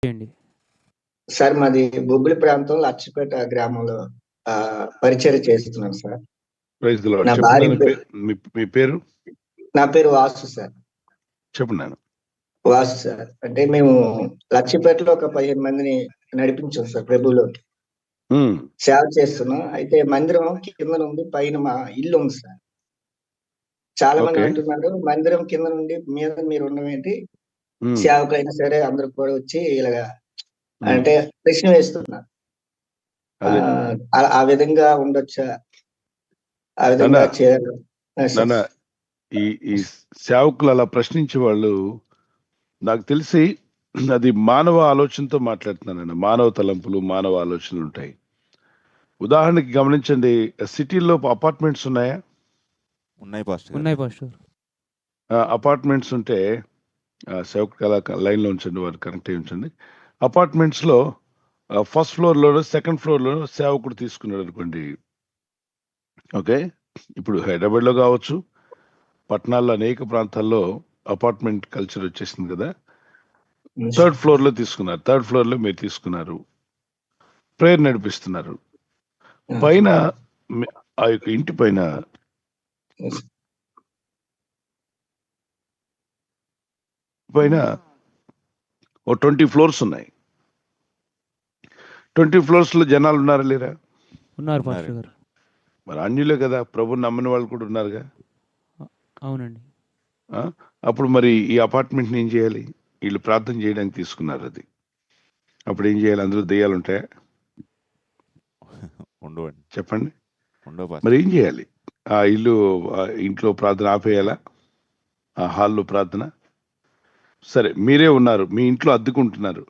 చేయండి. సార్ మాది బొబ్బిలి ప్రాంతం లచ్చిపేట గ్రామంలో పరిచయం చేస్తున్నాను సార్. Praise the lord. నా చెప్పండి భార్య మీ పేరు. నా పేరు వాసు సార్. చెప్పండి. వాసు సార్. అంటే మేము లచ్చిపేటలో ఒక 15 మందిని నడిపించాం సార్ ప్రభువులోకి. సేవ చేస్తున్నాం. అయితే మందిరం కింద నుండి పైన మా ఇల్లు ఉంది సార్. చాలా మంది అంటున్నారు మందిరం కింద నుండి మీద మీరు ఉండడం ఏంటి, సేవకైనా సరే అందరూ కూడా వచ్చి ఇలాగా అంటే ప్రశ్న వేస్తున్నారు. ఆ విధంగా ఉండొచ్చా? ఆ విధంగా చేయాలి. ఈ సేవకులు అలా ప్రశ్నించే వాళ్ళు నాకు తెలిసి అది మానవ ఆలోచనతో మాట్లాడుతున్నానండి. మానవ తలంపులు, మానవ ఆలోచనలు ఉంటాయి. ఉదాహరణకి గమనించండి, సిటీల్లో అపార్ట్మెంట్స్ ఉన్నాయా? ఉన్నాయి పాస్టర్. అపార్ట్మెంట్స్ ఉంటే సేవకులు అలా లైన్లో ఉంచండి, వారు కనెక్ట్ అయ్యి ఉంచండి. అపార్ట్మెంట్స్లో ఫస్ట్ ఫ్లోర్లోనో సెకండ్ ఫ్లోర్లోనో సేవకుడు తీసుకున్నాడు అనుకోండి. ఓకే, ఇప్పుడు హైదరాబాద్లో కావచ్చు, పట్టణాల్లో అనేక ప్రాంతాల్లో అపార్ట్మెంట్ కల్చర్ వచ్చేసింది కదా. థర్డ్ ఫ్లోర్లో తీసుకున్నారు, థర్డ్ ఫ్లోర్లో మీరు తీసుకున్నారు, ప్రేయర్ నడిపిస్తున్నారు. పైన ఆ యొక్క ఇంటి పైన ఓ 20 ఫ్లోర్స్ ఉన్నాయి. 20 ఫ్లోర్స్ లో జనాలు ఉన్నారా లేరా? ఉన్నారు పాస్టర్ గారు. మరి అన్యులే కదా, ప్రభుని నమ్మని వాళ్ళు కూడా ఉన్నారుగా. అవునండి. అప్పుడు మరి ఈ అపార్ట్మెంట్ని ఏం చేయాలి? వీళ్ళు ప్రార్థన చేయడానికి తీసుకున్నారు అది. అప్పుడు ఏం చేయాలి? అందులో దెయ్యాలు ఉంటాయా? చెప్పండి. మరి ఏం చేయాలి? ఆ ఇంట్లో ప్రార్థన ఆపేయాలా? ఆ హాల్లో ప్రార్థన? సరే, మీరే ఉన్నారు, మీ ఇంట్లో అద్దెకుంటున్నారు,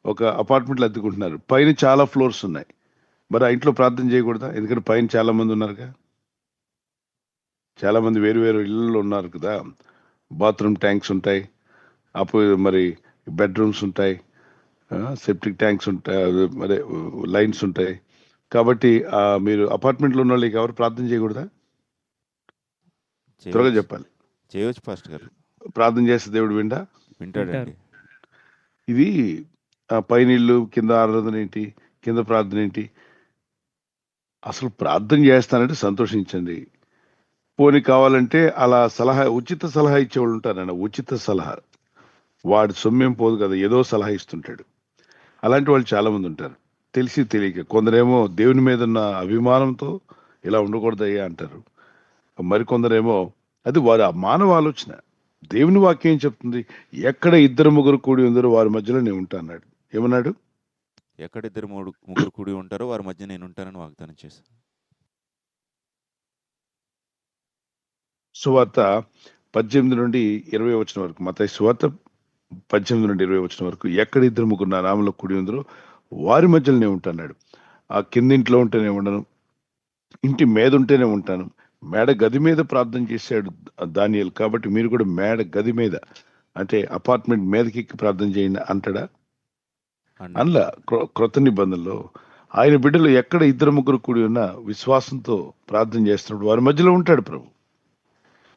ఒక అపార్ట్మెంట్లో అద్దెకుంటున్నారు, పైన చాలా ఫ్లోర్స్ ఉన్నాయి. మరి ఆ ఇంట్లో ప్రార్థన చేయకూడదా? ఎందుకంటే పైన చాలా మంది ఉన్నారుగా, చాలా మంది వేరు వేరు ఇళ్ళల్లో ఉన్నారు కదా. బాత్రూమ్ ట్యాంక్స్ ఉంటాయి, మరి బెడ్రూమ్స్ ఉంటాయి, సెప్టిక్ ట్యాంక్స్ ఉంటాయి, మరి లైన్స్ ఉంటాయి. కాబట్టి మీరు అపార్ట్మెంట్లో ఉన్న వాళ్ళకి ఎవరు ప్రార్థన చేయకూడదా? త్వరగా చెప్పాలి. చేయవచ్చు పాస్టర్ గారు. ప్రార్థన చేస్తే దేవుడు వింటాడండి. ఇది పైన ఇల్లు, కింద ఆరాధన ఏంటి, కింద ప్రార్థన ఏంటి? అసలు ప్రార్థన చేస్తానంటే సంతోషించండి. పోనీ కావాలంటే అలా ఉచిత సలహా ఇచ్చేవాళ్ళు ఉంటారన్న. ఉచిత సలహా, వాడి సొమ్మేం పోదు కదా, ఏదో సలహా ఇస్తుంటాడు. అలాంటి వాళ్ళు చాలా మంది ఉంటారు, తెలిసి తెలియక. కొందరేమో దేవుని మీద ఉన్న అభిమానంతో ఇలా ఉండకూడదయ్యా అంటారు. మరికొందరేమో అది వారి మానవ ఆలోచన. దేవుని వాక్యం ఏం చెప్తుంది? ఎక్కడ 2-3 కూడి ఉందరో వారి మధ్యలో నేను ఉంటా అన్నాడు. ఏమన్నాడు? ఎక్కడ 2-3 కూడి ఉంటారో వారి మధ్య నేను ఉంటానని వాగ్దానం చేశాను. సువార్త 18 నుండి 20 వచనం వరకు, మత్తయి సువార్త 18 నుండి 20 వచనం వరకు, ఎక్కడ 2-3 నా నామములో కూడి ఉందరో వారి మధ్యలో నేను ఉంటాన్నాడు. ఆ కిందింట్లో ఉంటేనే ఉండను, ఇంటి మీద ఉంటేనే ఉంటాను. మేడ గది మీద ప్రార్థన చేశాడు దానియేలు. కాబట్టి మీరు కూడా మేడ గది మీద, అంటే అపార్ట్మెంట్ మీదకి ఎక్కి ప్రార్థన చేయండి అంటాడా? అందులో క్రొత్త నిబంధనలో ఆయన బిడ్డలు ఎక్కడ 2-3 కూడి ఉన్నా విశ్వాసంతో ప్రార్థన చేస్తున్నప్పుడు వారి మధ్యలో ఉంటాడు ప్రభు.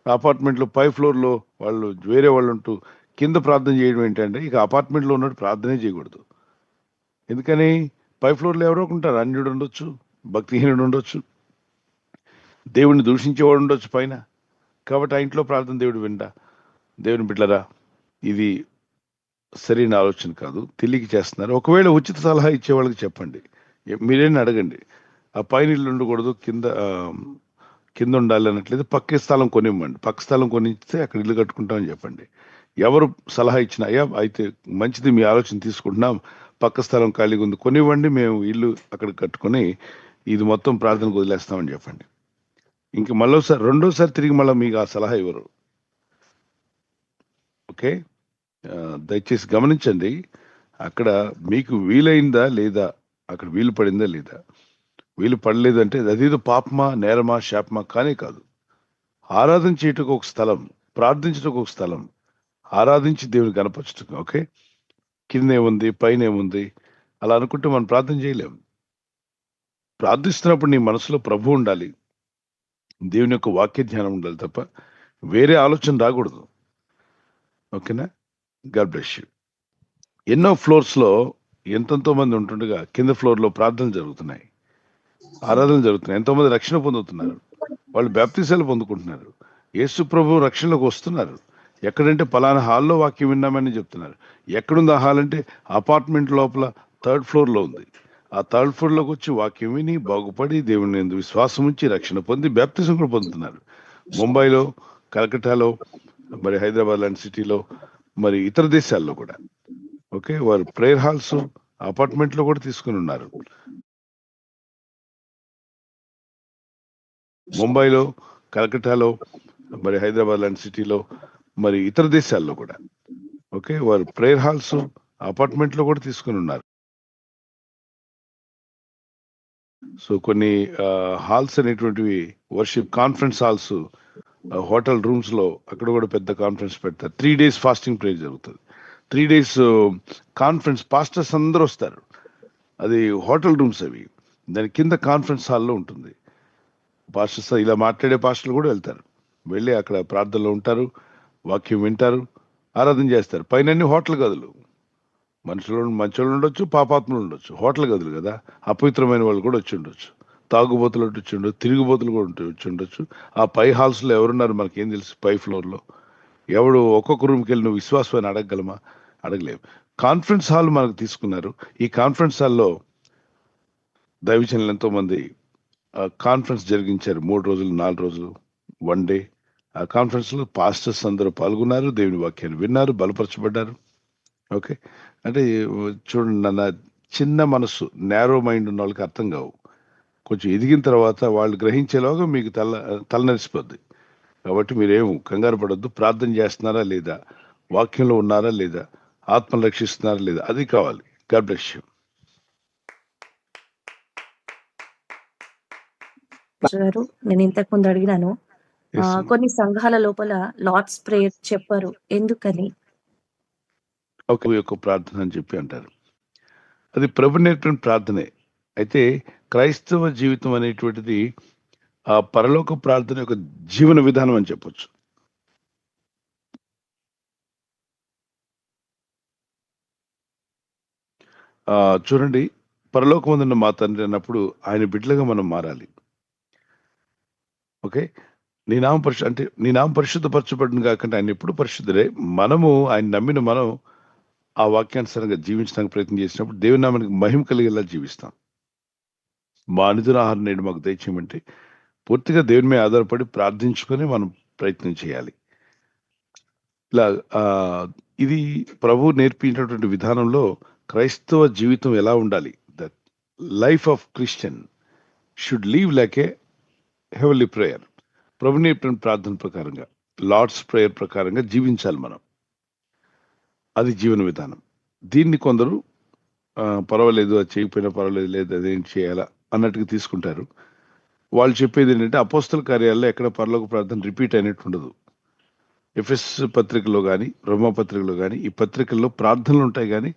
అపార్ట్మెంట్లో పై ఫ్లోర్లో వాళ్ళు వేరే వాళ్ళు ఉంటూ కింద ప్రార్థన చేయడం ఏంటంటే, ఇక అపార్ట్మెంట్లో ఉన్నట్టు ప్రార్థనే చేయకూడదు. ఎందుకని? పై ఫ్లోర్లో ఎవరో ఉంటారు, అన్యుడు ఉండొచ్చు, భక్తిహీనుడు ఉండొచ్చు, దేవుడిని దూషించేవాడు ఉండొచ్చు పైన. కాబట్టి ఆ ఇంట్లో ప్రార్థన దేవుడు విండా? దేవుని బిడ్డలారా, ఇది సరైన ఆలోచన కాదు, తెలియక చేస్తున్నారు. ఒకవేళ ఉచిత సలహా ఇచ్చే వాళ్ళకి చెప్పండి, మీరేనా అడగండి, ఆ పైన ఇల్లు ఉండకూడదు, కింద ఉండాలి అన్నట్లేదు, పక్క స్థలం కొనివ్వండి. పక్క స్థలం కొనిస్తే అక్కడ ఇల్లు కట్టుకుంటామని చెప్పండి. ఎవరు సలహా ఇచ్చినా, అయ్యా అయితే మంచిది, మీ ఆలోచన తీసుకుంటున్నాం, పక్క స్థలం ఖాళీగా ఉంది, కొనివ్వండి, మేము ఇల్లు అక్కడ కట్టుకొని ఇది మొత్తం ప్రార్థనకు వదిలేస్తామని చెప్పండి. ఇంక రెండోసారి తిరిగి మళ్ళీ మీకు ఆ సలహా ఇవ్వరు. ఓకే, దయచేసి గమనించండి. అక్కడ మీకు వీలైందా లేదా, అక్కడ వీలు పడిందా లేదా. వీలు పడలేదంటే అదేదో పాపమా, నేరమా, శాపమా కానే కాదు. ఆరాధన చేయటకు ఒక స్థలం, ప్రార్థించటకు ఒక స్థలం, ఆరాధించి దేవుని కనపరచటం. ఓకే, కిందేముంది పైనేముంది అలా అనుకుంటే మనం ప్రార్థన చేయలేం. ప్రార్థిస్తున్నప్పుడు నీ మనసులో ప్రభు ఉండాలి, దేవుని యొక్క వాక్య ధ్యానం ఉండాలి తప్ప వేరే ఆలోచన రాకూడదు. ఓకేనా? God bless you. ఎన్నో ఫ్లోర్స్లో ఎంతెంతో మంది ఉంటుండగా కింద ఫ్లోర్లో ప్రార్థనలు జరుగుతున్నాయి, ఆరాధనలు జరుగుతున్నాయి, ఎంతోమంది రక్షణ పొందుతున్నారు, వాళ్ళు బ్యాప్తిసాలు పొందుకుంటున్నారు, యేసు ప్రభు రక్షణలోకి వస్తున్నారు. ఎక్కడంటే పలానా హాల్లో వాక్యం విన్నామని చెప్తున్నారు. ఎక్కడుంది ఆ హాల్ అంటే అపార్ట్మెంట్ లోపల 3rd ఫ్లోర్లో ఉంది. ఆ 3rd ఫ్లోర్లోకి వచ్చి వాక్యం విని బాగుపడి దేవుని యందు విశ్వాసం ఉంచి రక్షణ పొంది బ్యాప్తిజం కూడా పొందుతున్నారు. ముంబైలో, కలకట్టాలో, మరి హైదరాబాద్ లాంటి సిటీలో, మరి ఇతర దేశాల్లో కూడా ఓకే వారు ప్రేయర్ హాల్స్ అపార్ట్మెంట్లో కూడా తీసుకుని ఉన్నారు. ముంబైలో, కలకట్టాలో, మరి హైదరాబాద్ లాంటి సిటీలో, మరి ఇతర దేశాల్లో కూడా ఓకే వారు ప్రేయర్ హాల్స్ అపార్ట్మెంట్లో కూడా తీసుకుని ఉన్నారు. సో కొన్ని హాల్స్ అనేటువంటివి worship conference halls, hotel rooms లో అక్కడ కూడా పెద్ద కాన్ఫరెన్స్ పెడతారు. 3 days ఫాస్టింగ్ ప్రేయర్ జరుగుతుంది. 3 days కాన్ఫరెన్స్, పాస్టర్స్ అందరూ వస్తారు. అది హోటల్ రూమ్స్ అవి, దాని కింద కాన్ఫరెన్స్ హాల్లో ఉంటుంది. పాస్టర్స్ ఇలా మాట్లాడే పాస్టర్లు కూడా వెళ్తారు, వెళ్ళి అక్కడ ప్రార్థనలో ఉంటారు, వాక్యం వింటారు, ఆరాధన చేస్తారు. పైన అన్ని హోటల్ గదులు, మంచోళ్ళు ఉండొచ్చు, పాపాత్ములు ఉండొచ్చు, హోటల్ గదులు కదా, అపవిత్రమైన వాళ్ళు కూడా వచ్చి ఉండొచ్చు, తాగుబోతులు వచ్చి ఉండొచ్చు, తిరుగుబోతులు కూడా వచ్చి ఉండొచ్చు. ఆ పై హాల్స్లో ఎవరున్నారు మనకేం తెలుసు? పై ఫ్లోర్లో ఎవడు ఒక్కొక్క రూమ్కి వెళ్ళి నువ్వు విశ్వాసం అని అడగగలమా? అడగలేము. కాన్ఫరెన్స్ హాల్ మనకు తీసుకున్నారు. ఈ కాన్ఫరెన్స్ హాల్లో దైవజనులు ఎంతో మంది కాన్ఫరెన్స్ జరిగించారు. 3 రోజులు, 4 రోజులు, 1 day. ఆ కాన్ఫరెన్స్ లో పాస్టర్స్ అందరూ పాల్గొన్నారు, దేవుని వాక్యాన్ని విన్నారు, బలపరచబడ్డారు. ఓకే అంటే చూడండి, నా చిన్న మనసు, నేరో మైండ్ ఉన్న వాళ్ళకి అర్థం కావు. కొంచెం ఎదిగిన తర్వాత వాళ్ళు గ్రహించేలాగా మీకు తలనరిసిపోద్ది. కాబట్టి మీరేం కంగారు పడొద్దు. ప్రార్థన చేస్తున్నారా లేదా, వాక్యంలో ఉన్నారా లేదా, ఆత్మను రక్షిస్తున్నారా లేదా, అది కావాలి. God bless you. గారు, నేను ఇంతకు ముందు అడిగినాను, కొన్ని సంఘాల లోపల లార్డ్స్ ప్రేయర్ చెప్పరు, ఎందుకని? ఒక యొక్క ప్రార్థన అని చెప్పి అంటారు. అది ప్రభు నేర్పిన ప్రార్థనే. అయితే క్రైస్తవ జీవితం అనేటువంటిది ఆ పరలోక ప్రార్థన యొక్క జీవన విధానం అని చెప్పొచ్చు. చూడండి, పరలోకమందున్న మా తండ్రి అన్నప్పుడు ఆయన బిడ్డలుగా మనం మారాలి. ఓకే, నీ నామం పరిశుద్ధపరచబడిన కాకుండా ఆయన ఎప్పుడు పరిశుద్ధుడే. మనము ఆయన నమ్మిన మనం ఆ వాక్యానుసారంగా జీవించడానికి ప్రయత్నం చేసినప్పుడు దేవుని నామానికి మహిమ కలిగేలా జీవిస్తాం. మా అనుదిన ఆహారం నేడు మాకు దయచేయమంటే పూర్తిగా దేవుని మీద ఆధారపడి ప్రార్థించుకొని మనం ప్రయత్నం చేయాలి. ఇలా ఇది ప్రభు నేర్పించినటువంటి విధానంలో క్రైస్తవ జీవితం ఎలా ఉండాలి, the life of Christian should leave like a heavenly prayer. ప్రభు నేర్పిన ప్రార్థన ప్రకారంగా, లార్డ్స్ ప్రేయర్ ప్రకారంగా జీవించాలి మనం. అది జీవన విధానం. దీన్ని కొందరు పర్వాలేదు, అది చేయకపోయినా పర్వాలేదు, లేదు అదేం చేయాలా అన్నట్టుగా తీసుకుంటారు. వాళ్ళు చెప్పేది ఏంటంటే అపోస్తల కార్యాల్లో ఎక్కడ పరలోక ప్రార్థన రిపీట్ అయినట్టు ఉండదు. ఎఫెస్ పత్రికలో కానీ, రోమా పత్రికలో కానీ, ఈ పత్రికల్లో ప్రార్థనలు ఉంటాయి, కానీ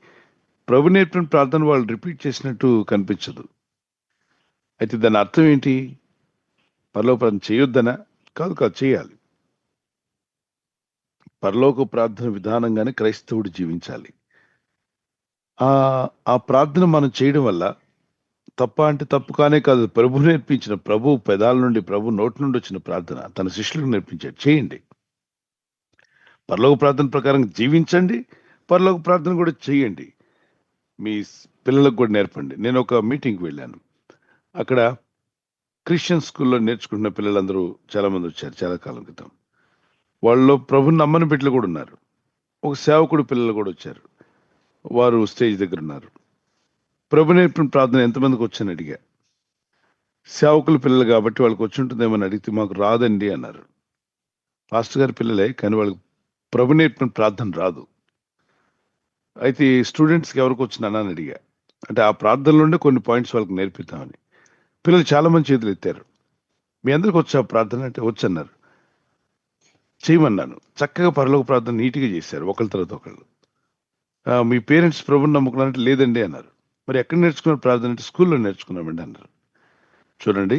ప్రభు నేర్పిన ప్రార్థన వాళ్ళు రిపీట్ చేసినట్టు కనిపించదు. అయితే దాని అర్థం ఏంటి? పరలోక ప్రార్థన చేయొద్దనా? కాదు, చేయాలి. పరలోక ప్రార్థన విధానంగానే క్రైస్తవుడు జీవించాలి. ఆ ప్రార్థన మనం చేయడం వల్ల తప్ప అంటే తప్పు కానే కాదు. ప్రభు నేర్పించిన, ప్రభు పెదాల నుండి, ప్రభు నోటి నుండి వచ్చిన ప్రార్థన తన శిష్యులకు నేర్పించాడు. చేయండి, పరలోక ప్రార్థన ప్రకారం జీవించండి, పరలోక ప్రార్థన కూడా చేయండి, మీ పిల్లలకు కూడా నేర్పండి. నేను ఒక మీటింగ్కి వెళ్ళాను. అక్కడ క్రిస్టియన్ స్కూల్లో నేర్చుకుంటున్న పిల్లలందరూ చాలా మంది వచ్చారు చాలా కాలం క్రితం. వాళ్ళలో ప్రభుని నమ్మని బిడ్డలు కూడా ఉన్నారు. ఒక సేవకుడు పిల్లలు కూడా వచ్చారు. వారు స్టేజ్ దగ్గర ఉన్నారు. ప్రభు నేర్పిన ప్రార్థన ఎంతమందికి వచ్చని అడిగా. సేవకుల పిల్లలు కాబట్టి వాళ్ళకి వచ్చి ఉంటుందేమని అడిగితే మాకు రాదండి అన్నారు. పాస్టర్ గారి పిల్లలే, కానీ వాళ్ళకి ప్రభు నేర్పిన ప్రార్థన రాదు. అయితే స్టూడెంట్స్కి ఎవరికి వచ్చినా అని అడిగా. అంటే ఆ ప్రార్థనలోనే కొన్ని పాయింట్స్ వాళ్ళకి నేర్పిద్దామని. పిల్లలు చాలా మంది చేతులు ఎత్తారు. మీ అందరికి వచ్చా ప్రార్థన అంటే వచ్చన్నారు. చేయమన్నాను. చక్కగా పరలోక ప్రార్థన నీట్గా చేశారు, ఒకళ్ళ తర్వాత ఒకళ్ళు. మీ పేరెంట్స్ ప్రభుని నమ్ముకున్నారంటే లేదండి అన్నారు. మరి ఎక్కడ నేర్చుకున్నారు ప్రార్థన అంటే స్కూల్లో నేర్చుకున్నామండి అన్నారు. చూడండి,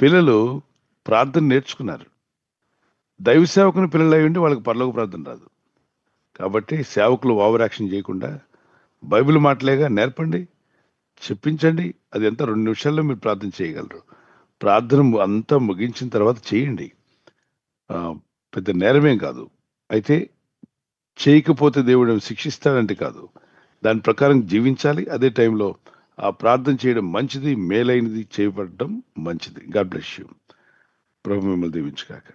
పిల్లలు ప్రార్థన నేర్చుకున్నారు. దైవ సేవకుని పిల్లలు అయ్యి ఉండి వాళ్ళకి పరలోక ప్రార్థన రాదు. కాబట్టి సేవకులు ఓవర్ యాక్షన్ చేయకుండా బైబిల్ మాటలేగా, నేర్పండి, చెప్పించండి. అది ఎంత 2 నిమిషాల్లో మీరు ప్రార్థన చేయగలరు. ప్రార్థన అంతా ముగించిన తర్వాత చేయండి. పెద్ద నేరమేం కాదు. అయితే చేయకపోతే దేవుడు శిక్షిస్తాడంటే కాదు, దాని ప్రకారం జీవించాలి. అదే టైంలో ఆ ప్రార్థన చేయడం మంచిది, మేలైనది చేయబడడం మంచిది. God bless you. ప్రభు మిమ్మల్ని దీవించుగాక.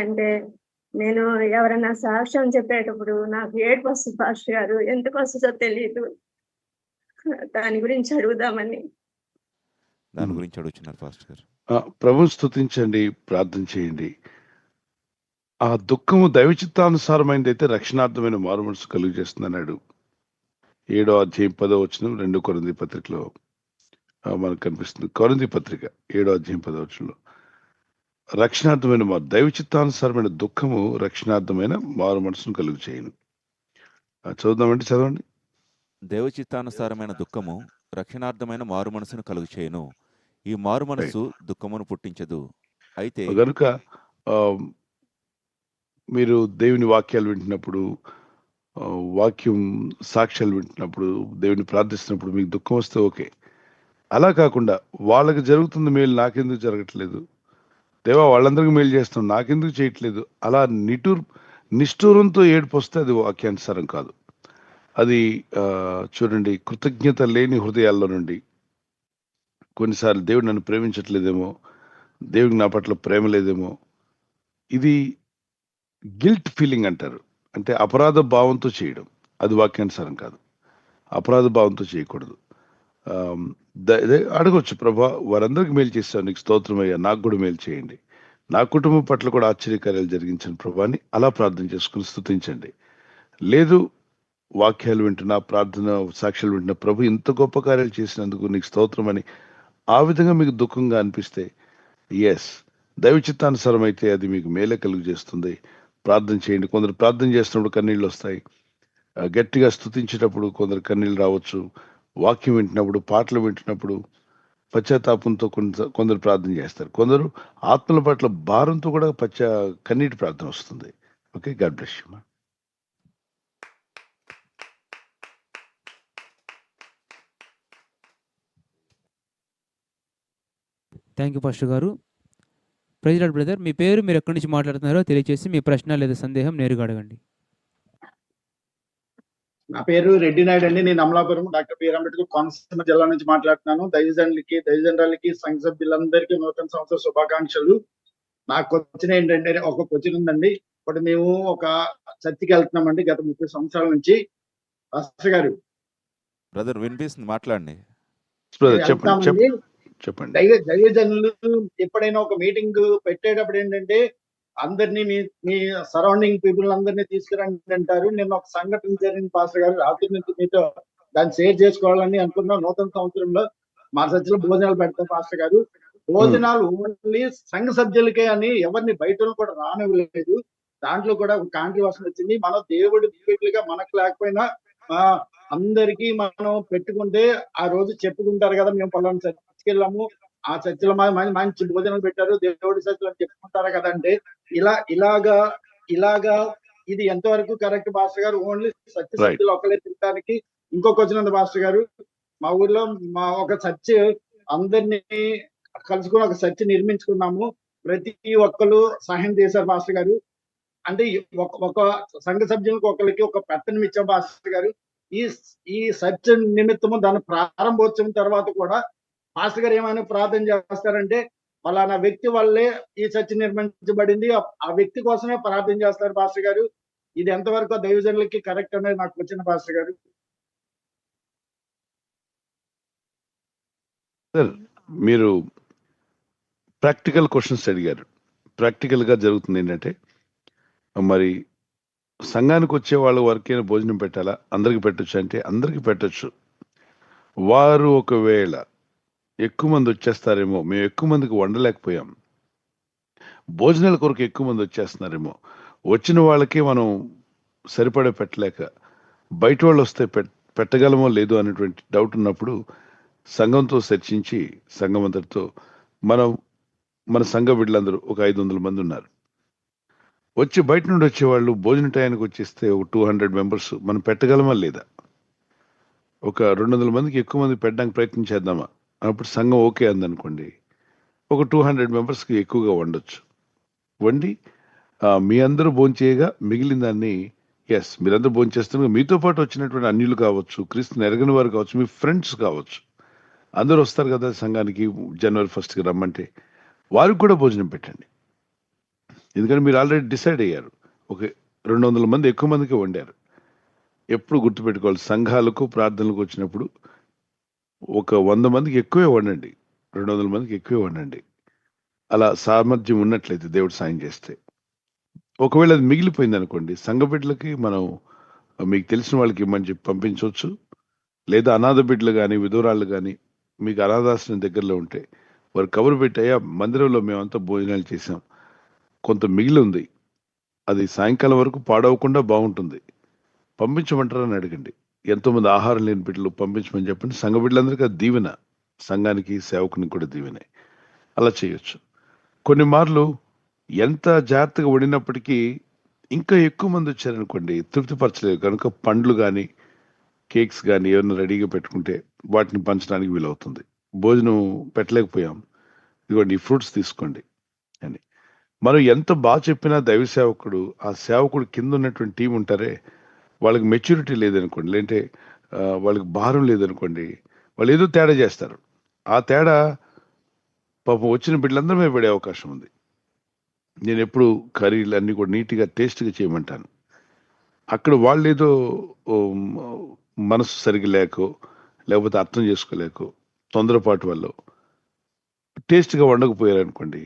అంటే నేను ఎవరైనా సాక్ష్యం చెప్పేటప్పుడు నాకు ఏడుపు వస్తుంది పాస్టర్ గారు, ఎందుకు వస్తుందో తెలియదు. దాని గురించి అడుగుదామని. దాని గురించి అడుగుతున్నారు పాస్టర్ గారు. ప్రభుని స్తుతించండి, ప్రార్థన చేయండి. ఆ దుఃఖము దైవచిత్తానుసారమైనది అయితే రక్షణార్థమైన మారు మనసు కలుగు చేస్తుంది అన్నాడు. 7వ అధ్యాయం 10వ వచనం 2 కొరింథీ పత్రికలో మనకు కనిపిస్తుంది. కొరింథీ పత్రిక 7వ అధ్యాయం 10వ వచనంలో రక్షణార్థమైన దైవచిత్తానుసారమైన దుఃఖము రక్షణార్థమైన మారు మనసును కలుగు చేయను. చదువుదామంటే చదవండి. దైవచిత్తానుసారమైన దుఃఖము రక్షణార్థమైన మారు మనసును కలుగు చేయను. ఈ మారు మనసు దుఃఖమును పుట్టించదు. అయితే కనుక మీరు దేవుని వాక్యాలు వింటున్నప్పుడు, వాక్యం సాక్ష్యాలు వింటున్నప్పుడు, దేవుని ప్రార్థిస్తున్నప్పుడు మీకు దుఃఖం వస్తే ఓకే. అలా కాకుండా వాళ్ళకి జరుగుతుంది మేలు, నాకెందుకు జరగట్లేదు, దేవా వాళ్ళందరికీ మేలు చేస్తున్నాం, నాకెందుకు చేయట్లేదు, అలా నిష్ఠూరంతో ఏడుపు వస్తే అది వాక్యానుసారం కాదు. అది చూడండి, కృతజ్ఞత లేని హృదయాల్లో నుండి కొన్నిసార్లు దేవుడు నన్ను ప్రేమించట్లేదేమో, దేవుడికి నా పట్ల ప్రేమ లేదేమో, ఇది గిల్ట్ ఫీలింగ్ అంటారు. అంటే అపరాధ భావంతో చేయడం, అది వాక్యానుసారం కాదు. అపరాధ భావంతో చేయకూడదు. అడగొచ్చు, ప్రభా వారందరికీ మేలు చేస్తాను, నీకు స్తోత్రమయ్యా, నాకు కూడా మేలు చేయండి, నా కుటుంబం పట్ల కూడా ఆశ్చర్యకార్యాలు జరిగించండి ప్రభాని, అలా ప్రార్థన చేసుకుని స్తుతించండి. లేదు, వాక్యాలు వింటున్నా, ప్రార్థన సాక్ష్యాలు వింటున్నా, ప్రభు ఇంత గొప్ప కార్యాలు చేసినందుకు నీకు స్తోత్రం అని ఆ విధంగా మీకు దుఃఖంగా అనిపిస్తే, ఎస్, దైవచిత్తానుసారం అయితే అది మీకు మేలే కలుగు చేస్తుంది. ప్రార్థన చేయండి. కొందరు ప్రార్థన చేస్తున్నప్పుడు కన్నీళ్ళు వస్తాయి, గట్టిగా స్తుతించేటప్పుడు కొందరు కన్నీళ్ళు రావచ్చు, వాక్యం వింటున్నప్పుడు, పాటలు వింటున్నప్పుడు పశ్చాత్తాపంతో కొందరు ప్రార్థన చేస్తారు, కొందరు ఆత్మల పట్ల భారంతో కూడా కన్నీటి ప్రార్థన వస్తుంది. Okay, God bless you. Thank you pastor గారు. ప్రైజ్ లార్డ్ బ్రదర్, మీ పేరు, మీరు ఎక్కడి నుంచి మాట్లాడుతున్నారో తెలియజేసి మీ ప్రశ్న లేదా సందేహం నేరుగా అడగండి. నా పేరు రెడ్డి నాయుడు అండి. నేను అమలాపురం డాక్టర్ బిఆర్ అంబేద్కర్ కోనసీమ జిల్లా నుంచి మాట్లాడుతున్నాను. దైవజనులకి సంఘ సభ్యులందరికీ నూతన సంవత్సర శుభాకాంక్షలు. నాకు క్వశ్చన్ ఏంటంటే, ఒక క్వశ్చన్ ఉందండి. ఇప్పుడు మేము ఒక చర్చికి వెళ్తున్నామండి గత 30 సంవత్సరాల నుంచి. పాస్టర్ గారు బ్రదర్ వినిపిస్తుంది, మాట్లాడండి. చెప్పండి. దైవజనులు ఎప్పుడైనా ఒక మీటింగ్ పెట్టేటప్పుడు ఏంటంటే, అందరినీ మీ సరౌండింగ్ పీపుల్ అందరినీ తీసుకురండి అంటారు. నిన్న ఒక సంఘటన జరిగింది పాస్టర్ గారు, రాత్రి నుంచి మీతో దాన్ని షేర్ చేసుకోవాలని అనుకున్నాం. నూతన సంవత్సరంలో మా చర్చిలో భోజనాలు పెడతాం పాస్టర్ గారు. భోజనాలు ఓన్లీ సంఘ సభ్యులకే అని ఎవరిని బయట కూడా రానివ్వలేదు. దాంట్లో కూడా ఒక కాంట్రవర్సీ వచ్చింది. మన దేవుడి పీపుల్గా మనకు లేకపోయినా అందరికీ మనం పెట్టుకుంటే ఆ రోజు చెప్పుకుంటారు కదా, మేము పలానా చర్చికి వెళ్ళాము, ఆ చర్చిలో మంచి భోజనం పెట్టారు, దేవుడి చర్చిలో చెప్పుకుంటారు కదా. అంటే ఇలాగా ఇది ఎంతవరకు కరెక్ట్ పాస్టర్ గారు? ఓన్లీ సత్య సత్యులు ఒకళ్ళే తినడానికి. ఇంకొక వచ్చిన ఉంది పాస్టర్ గారు, మా ఊర్లో మా ఒక చర్చ్ అందరినీ కలుసుకుని ఒక చర్చ్ నిర్మించుకున్నాము. ప్రతి ఒక్కరు సహాయం చేశారు పాస్టర్ గారు. అంటే ఒక సంఘ సభ్యులకు ఒకరికి ఒక పెత్తనం ఇచ్చాం పాస్టర్ గారు. ఈ చర్చ్ నిమిత్తము దాని ప్రారంభోత్సవం తర్వాత కూడా పాస్టర్ గారు ఏమైనా ప్రార్థన చేస్తారంటే, ఫలానా వ్యక్తి వల్లే ఈ చర్చ్ నిర్మించబడింది, ఆ వ్యక్తి కోసమే ప్రార్థన చేస్తారు పాస్టర్ గారు. ఇది ఎంతవరకు దైవజనులకి కరెక్ట్ అనేది నాకు వచ్చిన పాస్టర్ గారు. సార్, మీరు ప్రాక్టికల్ క్వశ్చన్స్ అడిగారు. ప్రాక్టికల్ గా జరుగుతుంది ఏంటంటే, మరి సంఘానికి వచ్చే వాళ్ళ వరకైనా భోజనం పెట్టాలా, అందరికి పెట్టొచ్చు అంటే అందరికి పెట్టొచ్చు. వారు ఒకవేళ ఎక్కువ మంది వచ్చేస్తారేమో, మేము ఎక్కువ మందికి వండలేకపోయాం, భోజనాల కొరకు ఎక్కువ మంది వచ్చేస్తున్నారేమో, వచ్చిన వాళ్ళకి మనం సరిపడే పెట్టలేక బయట వాళ్ళు వస్తే పెట్టగలమో లేదో అనేటువంటి డౌట్ ఉన్నప్పుడు సంఘంతో చర్చించి, సంఘం అందరితో మన సంఘ బిడ్డలందరూ ఒక 500 మంది ఉన్నారు, వచ్చి బయట నుండి వచ్చేవాళ్ళు భోజన టయానికి వచ్చేస్తే ఒక 200 మెంబర్స్ మనం పెట్టగలమా లేదా? ఒక 200 మందికి ఎక్కువ మంది పెట్టడానికి ప్రయత్నం చేద్దామా? అప్పుడు సంఘం ఓకే అందనుకోండి, ఒక 200 మెంబర్స్కి ఎక్కువగా వండొచ్చు. వండి మీ అందరూ భోంచేయగా మిగిలిన దాన్ని మీరందరూ భోంచేస్తున్నారు, మీతో పాటు వచ్చినటువంటి అన్యులు కావచ్చు, క్రీస్తుని ఎరగని వారు కావచ్చు, మీ ఫ్రెండ్స్ కావచ్చు, అందరూ వస్తారు కదా సంఘానికి జనవరి 1కి రమ్మంటే, వారికి కూడా భోజనం పెట్టండి. ఎందుకంటే మీరు ఆల్రెడీ డిసైడ్ అయ్యారు, ఒక 200 మంది ఎక్కువ మందికి వండారు. ఎప్పుడు గుర్తుపెట్టుకోవాలి, సంఘాలకు ప్రార్థనలకు వచ్చినప్పుడు ఒక 100 మందికి ఎక్కువే వండండి, 200 మందికి ఎక్కువే వండండి. అలా సామర్థ్యం ఉన్నట్లయితే దేవుడు సాయం చేస్తే. ఒకవేళ అది మిగిలిపోయింది అనుకోండి, సంఘ బిడ్డలకి మనం మీకు తెలిసిన వాళ్ళకి ఇమ్మని చెప్పి పంపించవచ్చు. లేదా అనాథ బిడ్డలు కానీ విధవరాళ్ళు కానీ మీకు అనాథాశ్రమం దగ్గరలో ఉంటే వారు కబురు పెట్టాయా, మందిరంలో మేమంతా భోజనాలు చేసాం, కొంత మిగిలి ఉంది, అది సాయంకాలం వరకు పాడవకుండా బాగుంటుంది, పంపించమంటారని అడగండి. ఎంతోమంది ఆహారం లేని బిడ్డలు పంపించమని చెప్పండి. సంఘ బిడ్డలందరికీ అది దీవెన, సంఘానికి సేవకునికి కూడా దీవెనే. అలా చేయొచ్చు. కొన్ని మార్లు ఎంత జాగ్రత్తగా వండినప్పటికీ ఇంకా ఎక్కువ మంది వచ్చారనుకోండి, తృప్తిపరచలేదు కనుక పండ్లు కానీ కేక్స్ కానీ ఏమైనా రెడీగా పెట్టుకుంటే వాటిని పంచడానికి వీలవుతుంది. భోజనం పెట్టలేకపోయాం, ఇదిగోండి ఈ ఫ్రూట్స్ తీసుకోండి అని. మనం ఎంత బాగా చెప్పినా దైవ సేవకుడు, ఆ సేవకుడు కింద ఉన్నటువంటి టీం ఉంటారే, వాళ్ళకి మెచ్యూరిటీ లేదనుకోండి, లేదంటే వాళ్ళకి భారం లేదనుకోండి, వాళ్ళు ఏదో తేడా చేస్తారు. ఆ తేడా పాపం వచ్చిన బిడ్డలందరి మీద పడే అవకాశం ఉంది. నేను ఎప్పుడు కర్రీలు అన్నీ కూడా నీట్గా టేస్ట్గా చేయమంటాను. అక్కడ వాళ్ళు ఏదో మనసు సరిగ్గా లేకో, లేకపోతే అర్థం చేసుకోలేకో, తొందరపాటు వల్ల టేస్ట్గా వండకపోయారు అనుకోండి,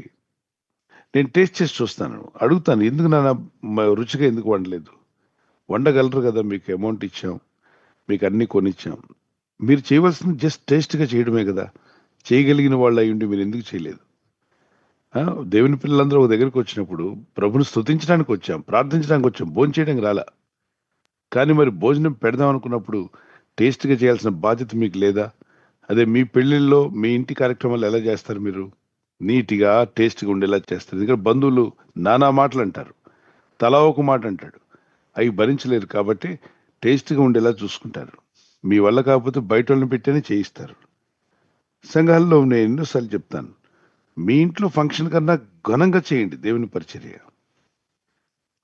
నేను టేస్ట్ చేసి చూస్తాను, అడుగుతాను, ఎందుకు నాన్న రుచిగా ఎందుకు వండలేదు? వండగలరు కదా, మీకు అమౌంట్ ఇచ్చాం, మీకు అన్నీ కొనిచ్చాం, మీరు చేయవలసింది జస్ట్ టేస్ట్గా చేయడమే కదా, చేయగలిగిన వాళ్ళు అయ్యుండి మీరు ఎందుకు చేయలేదు? దేవుని పిల్లలందరూ ఒక దగ్గరికి వచ్చినప్పుడు ప్రభుని స్తుతించడానికి వచ్చాం, ప్రార్థించడానికి వచ్చాం, భోజనం చేయడానికి రాలా. కానీ మరి భోజనం పెడదాం అనుకున్నప్పుడు టేస్ట్గా చేయాల్సిన బాధ్యత మీకు లేదా? అదే మీ పెళ్ళిళ్ళలో మీ ఇంటి కార్యక్రమాలు ఎలా చేస్తారు? మీరు నీట్గా టేస్ట్గా ఉండేలా చేస్తారు. ఎందుకంటే బంధువులు నానా మాటలు అంటారు, తలా ఒక మాట అంటాడు, అవి భరించలేరు కాబట్టి టేస్ట్గా ఉండేలా చూసుకుంటారు. మీ వల్ల కాకపోతే బయట వాళ్ళని పెట్టేనే చేయిస్తారు. సంఘాల్లో నేను ఎన్నోసార్లు చెప్తాను, మీ ఇంట్లో ఫంక్షన్ కన్నా ఘనంగా చేయండి దేవుని పరిచర్య,